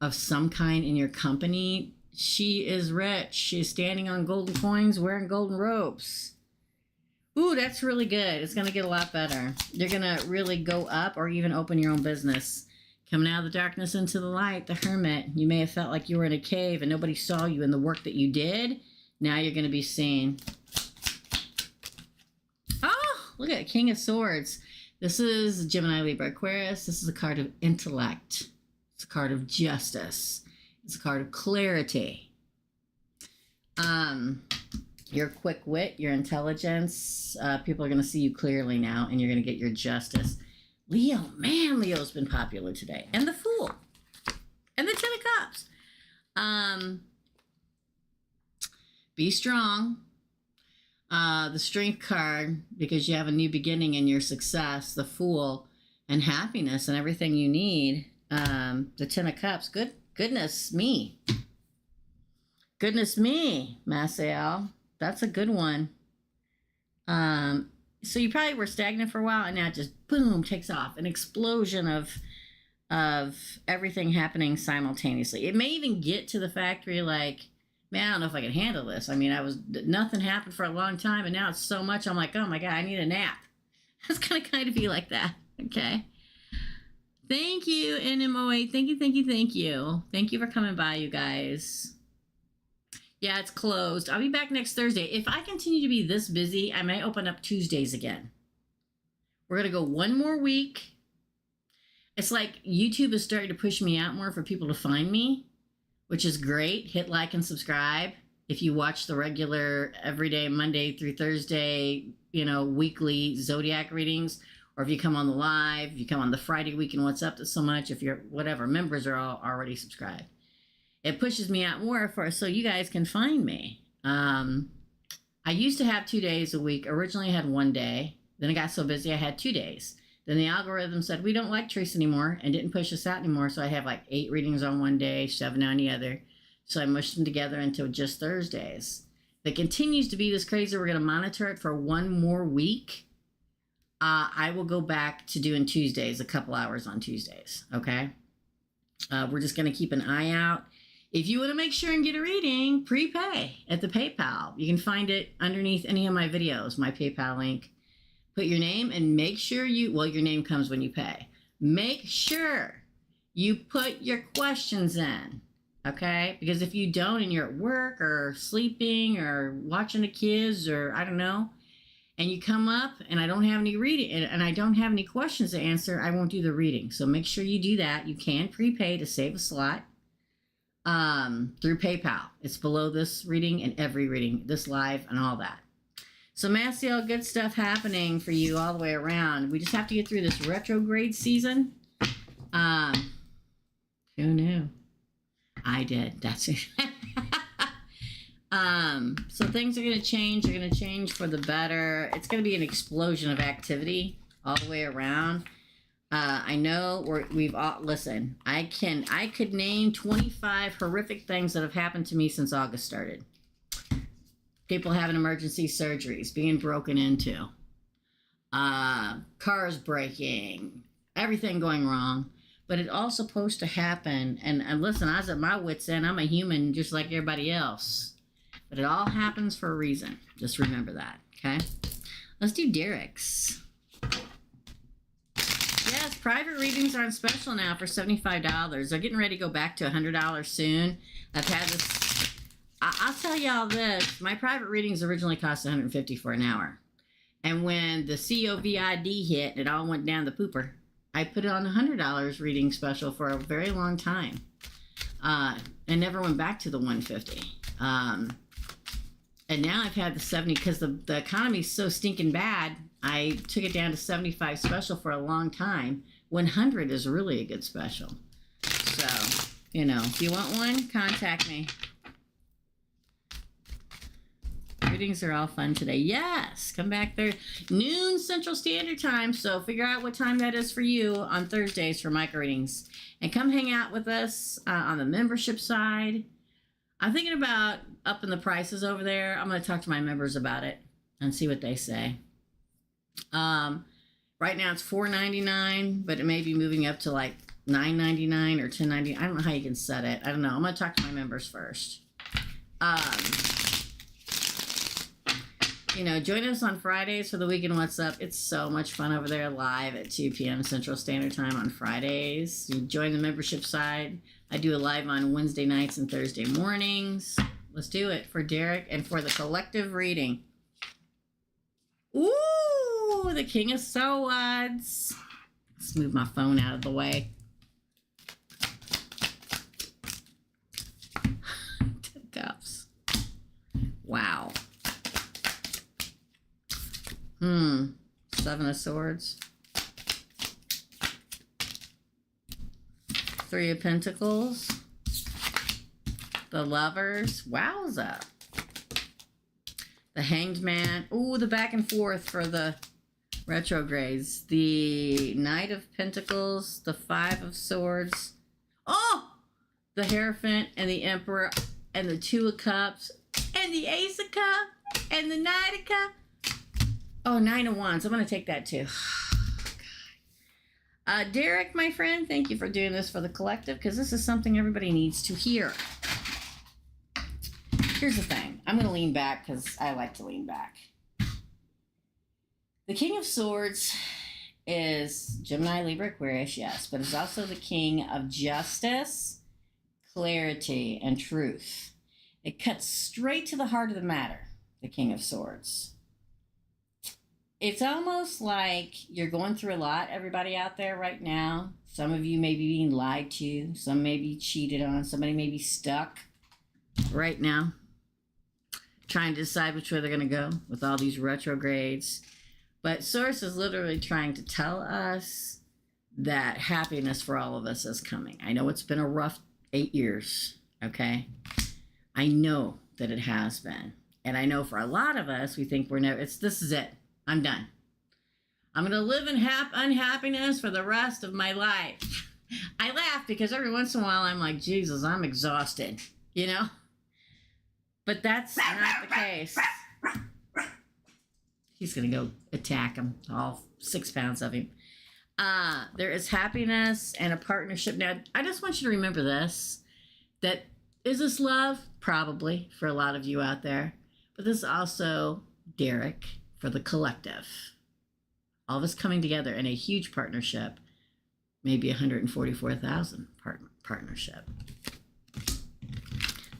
of some kind in your company. She is rich. She's standing on golden coins, wearing golden robes. Ooh, that's really good. It's going to get a lot better. You're going to really go up or even open your own business. Coming out of the darkness into the light, the Hermit. You may have felt like you were in a cave and nobody saw you in the work that you did. Now you're going to be seen. Look at King of Swords. This is Gemini, Libra, Aquarius. This is a card of intellect. It's a card of justice. It's a card of clarity. Your quick wit, your intelligence. People are going to see you clearly now, and you're going to get your justice. Leo, man, Leo's been popular today. And the Fool. And the Ten of Cups. Be strong. The Strength card, because you have a new beginning in your success, the Fool, and happiness and everything you need. The Ten of Cups. Goodness me. Goodness me, Maciel. That's a good one. So you probably were stagnant for a while, and now it just boom takes off. An explosion of everything happening simultaneously. It may even get to the fact where you're like, man, I don't know if I can handle this. I mean, nothing happened for a long time, and now it's so much. I'm like, oh my God, I need a nap. It's gonna kind of be like that. Okay. Thank you, NMOA. Thank you, thank you, thank you. Thank you for coming by, you guys. Yeah, it's closed. I'll be back next Thursday. If I continue to be this busy, I may open up Tuesdays again. We're gonna go one more week. It's like YouTube is starting to push me out more for people to find me, which is great. Hit like and subscribe. If you watch the regular everyday Monday through Thursday, weekly Zodiac readings, or if you come on the live, if you come on the Friday week and What's Up to So Much, if you're whatever, members are all already subscribed. It pushes me out more so you guys can find me. I used to have 2 days a week. Originally I had 1 day. Then I got so busy I had 2 days. Then the algorithm said, we don't like Teresa anymore and didn't push us out anymore. So I have like 8 readings on one day, 7 on the other. So I mushed them together until just Thursdays. If it continues to be this crazy, we're going to monitor it for 1 more week. I will go back to doing Tuesdays, a couple hours on Tuesdays. Okay. We're just going to keep an eye out. If you want to make sure and get a reading, prepay at the PayPal. You can find it underneath any of my videos, my PayPal link. Put your name and make sure your name comes when you pay. Make sure you put your questions in, okay? Because if you don't and you're at work or sleeping or watching the kids or I don't know, and you come up and I don't have any reading and I don't have any questions to answer, I won't do the reading. So make sure you do that. You can prepay to save a slot through PayPal. It's below this reading and every reading, this live and all that. So Maciel, good stuff happening for you all the way around. We just have to get through this retrograde season. Who knew? I did. That's it. So things are going to change. They're going to change for the better. It's going to be an explosion of activity all the way around. I know we've all, listen, I could name 25 horrific things that have happened to me since August started. People having emergency surgeries, being broken into, cars breaking, everything going wrong. But it's all supposed to happen. And listen, I was at my wit's end. I'm a human just like everybody else. But it all happens for a reason. Just remember that, okay? Let's do Derek's. Yes, private readings are on special now for $75. They're getting ready to go back to $100 soon. I've had this. I'll tell y'all this. My private readings originally cost $150 for an hour. And when the COVID hit and it all went down the pooper, I put it on $100 reading special for a very long time. And never went back to the $150. And now I've had the 70 because the economy's so stinking bad. I took it down to 75 special for a long time. 100 is really a good special. So, you know, if you want one, contact me. Readings are all fun today. Yes, come back there. Noon Central Standard Time. So figure out what time that is for you on Thursdays for micro readings. And come hang out with us on the membership side. I'm thinking about upping the prices over there. I'm going to talk to my members about it and see what they say. Right now it's $4.99, but it may be moving up to like $9.99 or $10.99. I don't know how you can set it. I don't know. I'm going to talk to my members first. You know, join us on Fridays for the Weekend What's Up. It's so much fun over there live at 2 p.m. Central Standard Time on Fridays. You join the membership side. I do a live on Wednesday nights and Thursday mornings. Let's do it for Derek and for the collective reading. Ooh, the King of Swords. Let's move my phone out of the way. Cups. Wow. Seven of Swords. Three of Pentacles. The Lovers. Wowza. The Hanged Man. Ooh, the back and forth for the retrogrades. The Knight of Pentacles. The Five of Swords. Oh! The Hierophant and the Emperor and the Two of Cups and the Ace of Cups and the Knight of Cups. Oh, Nine of Wands. I'm going to take that too. Derek, my friend, thank you for doing this for the collective because this is something everybody needs to hear. Here's the thing. I'm going to lean back because I like to lean back. The King of Swords is Gemini, Libra, Aquarius, yes, but it's also the king of justice, clarity, and truth. It cuts straight to the heart of the matter, the King of Swords. It's almost like you're going through a lot, everybody out there right now. Some of you may be being lied to. Some may be cheated on. Somebody may be stuck right now, trying to decide which way they're going to go with all these retrogrades. But Source is literally trying to tell us that happiness for all of us is coming. I know it's been a rough 8 years, okay? I know that it has been. And I know for a lot of us, we think this is it. I'm done. I'm going to live in unhappiness for the rest of my life. I laugh because every once in a while I'm like, Jesus, I'm exhausted, you know? But that's not the case. He's going to go attack him, all 6 pounds of him. There is happiness and a partnership. Now, I just want you to remember this, that is this love? Probably for a lot of you out there. But this is also Derek for the collective. All of us coming together in a huge partnership, maybe 144,000 partnership.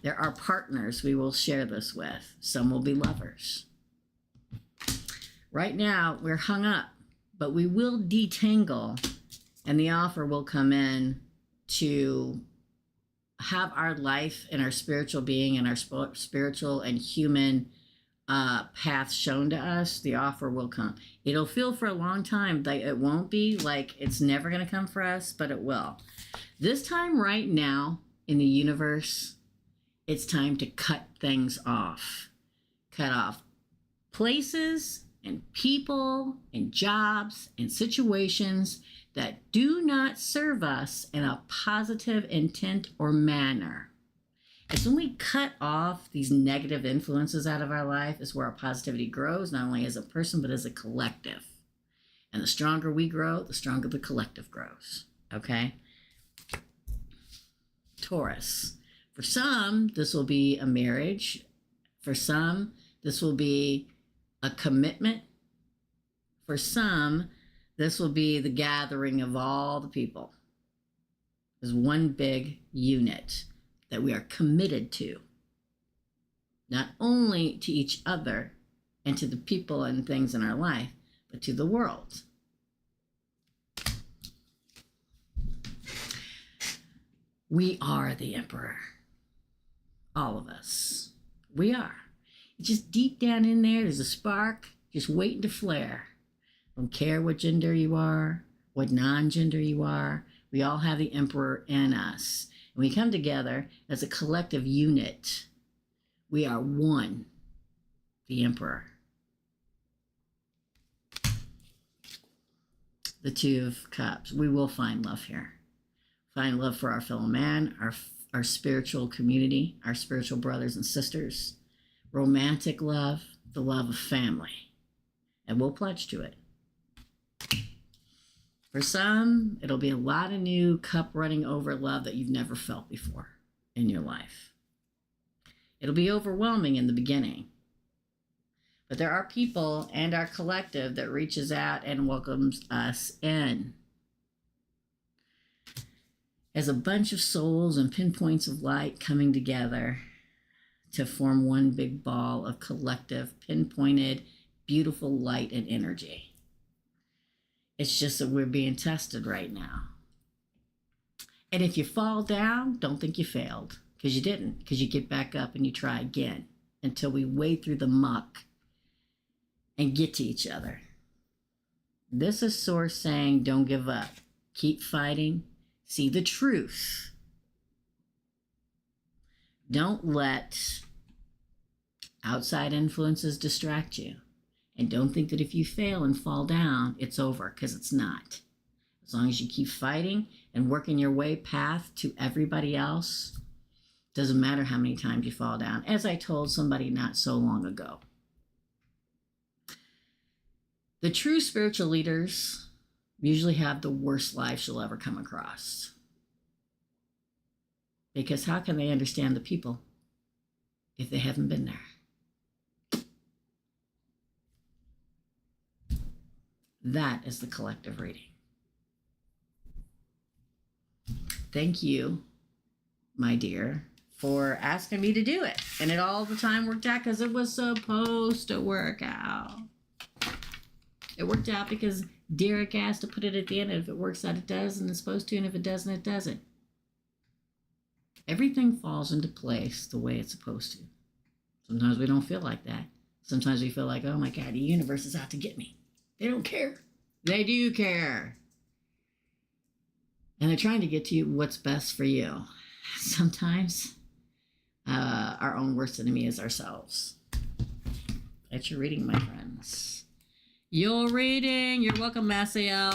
There are partners we will share this with. Some will be lovers. Right now, we're hung up, but we will detangle, and the offer will come in to have our life and our spiritual being and our spiritual and human path shown to us. The offer will come. It'll feel for a long time like it won't be, like it's never going to come for us, but it will. This time right now in the universe, it's time to cut things off. Cut off places and people and jobs and situations that do not serve us in a positive intent or manner. It's when we cut off these negative influences out of our life is where our positivity grows, not only as a person, but as a collective. And the stronger we grow, the stronger the collective grows. Okay? Taurus. For some, this will be a marriage. For some, this will be a commitment. For some, This will be the gathering of all the people as one big unit that we are committed to, not only to each other and to the people and things in our life, but to the world. We are the emperor. All of us. We are. Just deep down in there's a spark just waiting to flare. Don't care what gender you are, what non-gender you are. We all have the emperor in us. And we come together as a collective unit. We are one, the emperor. The Two of Cups. We will find love here. Find love for our fellow man, our spiritual community, our spiritual brothers and sisters. Romantic love, the love of family. And we'll pledge to it. For some, it'll be a lot of new cup running over love that you've never felt before in your life. It'll be overwhelming in the beginning. But there are people and our collective that reaches out and welcomes us in. As a bunch of souls and pinpoints of light coming together to form one big ball of collective, pinpointed, beautiful light and energy. It's just that we're being tested right now. And if you fall down, don't think you failed, because you didn't, because you get back up and you try again until we wade through the muck and get to each other. This is Source saying, don't give up. Keep fighting. See the truth. Don't let outside influences distract you. And don't think that if you fail and fall down, it's over, because it's not. As long as you keep fighting and working your way path to everybody else, doesn't matter how many times you fall down, as I told somebody not so long ago. The true spiritual leaders usually have the worst lives you'll ever come across. Because how can they understand the people if they haven't been there? That is the collective reading. Thank you, my dear, for asking me to do it. And it all the time worked out because it was supposed to work out. It worked out because Derek asked to put it at the end. And if it works out, it does, and it's supposed to. And if it doesn't, it doesn't. Everything falls into place the way it's supposed to. Sometimes we don't feel like that. Sometimes we feel like, oh my God, the universe is out to get me. They don't care. They do care. And they're trying to get to you what's best for you. Sometimes our own worst enemy is ourselves. That's your reading, my friends. Your reading. You're welcome, Maciel.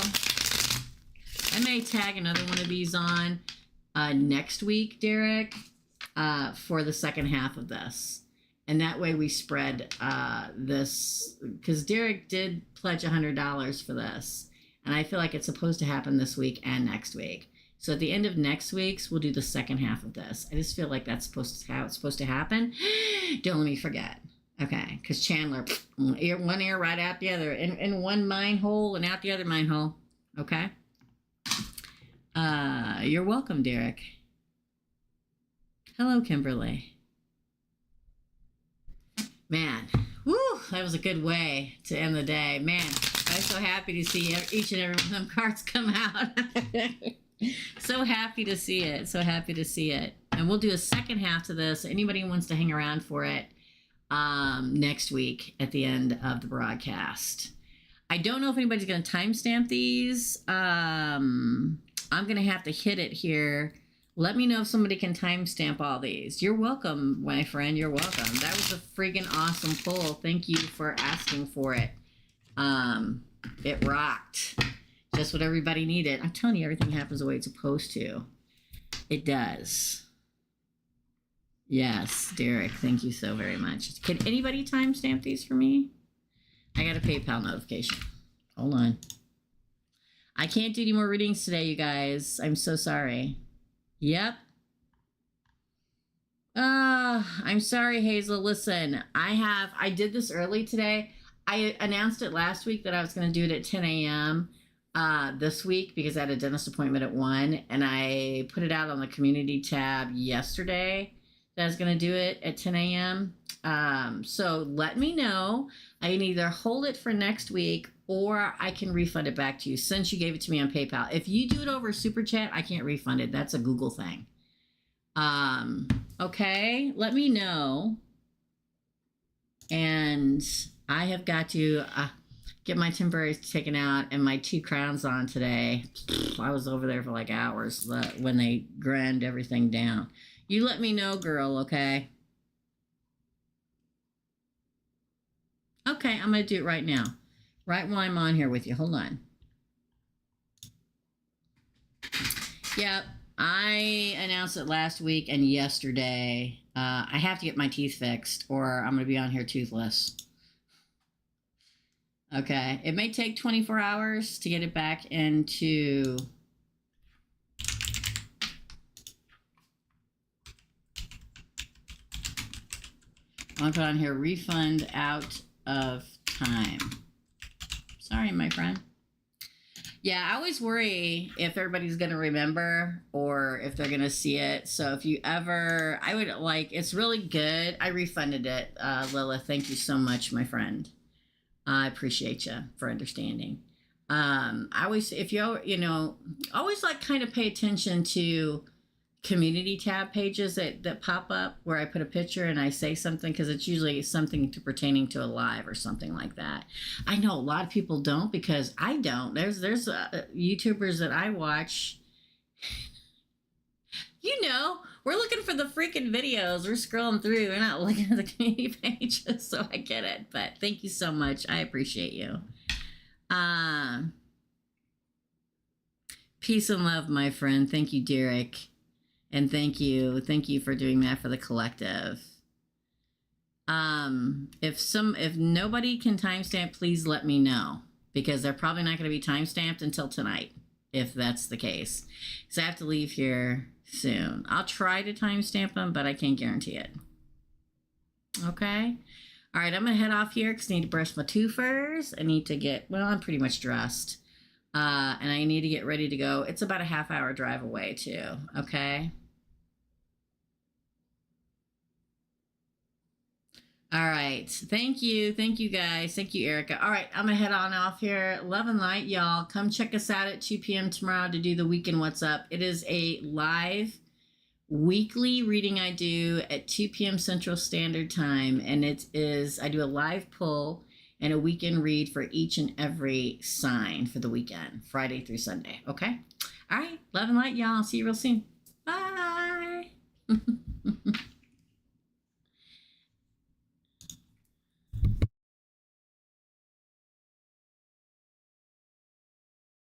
I may tag another one of these on next week, Derek, for the second half of this. And that way we spread this, because Derek did pledge $100 for this. And I feel like it's supposed to happen this week and next week. So at the end of next week's, we'll do the second half of this. I just feel like that's how it's supposed to happen. Don't let me forget. Okay, because Chandler, one ear right out the other, in one mind hole and out the other mind hole. Okay? You're welcome, Derek. Hello, Kimberly. Man, woo, that was a good way to end the day. Man, I'm so happy to see each and every one of them cards come out. So happy to see it. So happy to see it. And we'll do a second half to this. Anybody who wants to hang around for it next week at the end of the broadcast. I don't know if anybody's going to timestamp these. I'm going to have to hit it here. Let me know if somebody can timestamp all these. You're welcome, my friend. You're welcome. That was a freaking awesome pull. Thank you for asking for it. It rocked. Just what everybody needed. I'm telling you, everything happens the way it's supposed to. It does. Yes, Derek, thank you so very much. Can anybody timestamp these for me? I got a PayPal notification. Hold on. I can't do any more readings today, you guys. I'm so sorry. Yep. I'm sorry, Hazel. Listen, I did this early today. I announced it last week that I was going to do it at 10 a.m. this week because I had a dentist appointment at 1, and I put it out on the community tab yesterday that I was going to do it at 10 a.m. So let me know. I can either hold it for next week or I can refund it back to you since you gave it to me on PayPal. If you do it over Super Chat, I can't refund it. That's a Google thing. Okay, let me know. And I have got to get my temporaries taken out and my 2 crowns on today. I was over there for like hours when they ground everything down. You let me know, girl, okay? Okay, I'm going to do it right now. Right while I'm on here with you. Hold on. Yep, I announced it last week and yesterday. I have to get my teeth fixed or I'm going to be on here toothless. Okay, it may take 24 hours to get it back into... I'm going to put on here, refund out of time. Sorry, my friend. Yeah, I always worry if everybody's going to remember or if they're going to see it. So if you ever, I would like, it's really good. I refunded it. Lilith, thank you so much, my friend. I appreciate you for understanding. I always, if you always like kind of pay attention to community tab pages that pop up where I put a picture and I say something because it's usually something pertaining to a live or something like that. I know a lot of people don't because I don't. There's YouTubers that I watch. We're looking for the freaking videos. We're scrolling through. We're not looking at the community pages, so I get it. But thank you so much. I appreciate you. Peace and love, my friend. Thank you, Derek. And thank you for doing that for the collective. If nobody can timestamp, please let me know because they're probably not going to be timestamped until tonight, if that's the case. So I have to leave here soon. I'll try to timestamp them, but I can't guarantee it. Okay. All right, I'm gonna head off here because I need to brush my tooth first. I need to I'm pretty much dressed. And I need to get ready to go. It's about a half-hour drive away too, okay? All right, thank you guys. Thank you, Erica. All right, I'm gonna head on off here. Love and light, y'all. Come check us out at 2 p.m. tomorrow to do the Weekend What's Up. It is a live weekly reading I do at 2 p.m. Central Standard Time, and I do a live pull and a weekend read for each and every sign for the weekend, Friday through Sunday, okay? All right, love and light, y'all. See you real soon. Bye.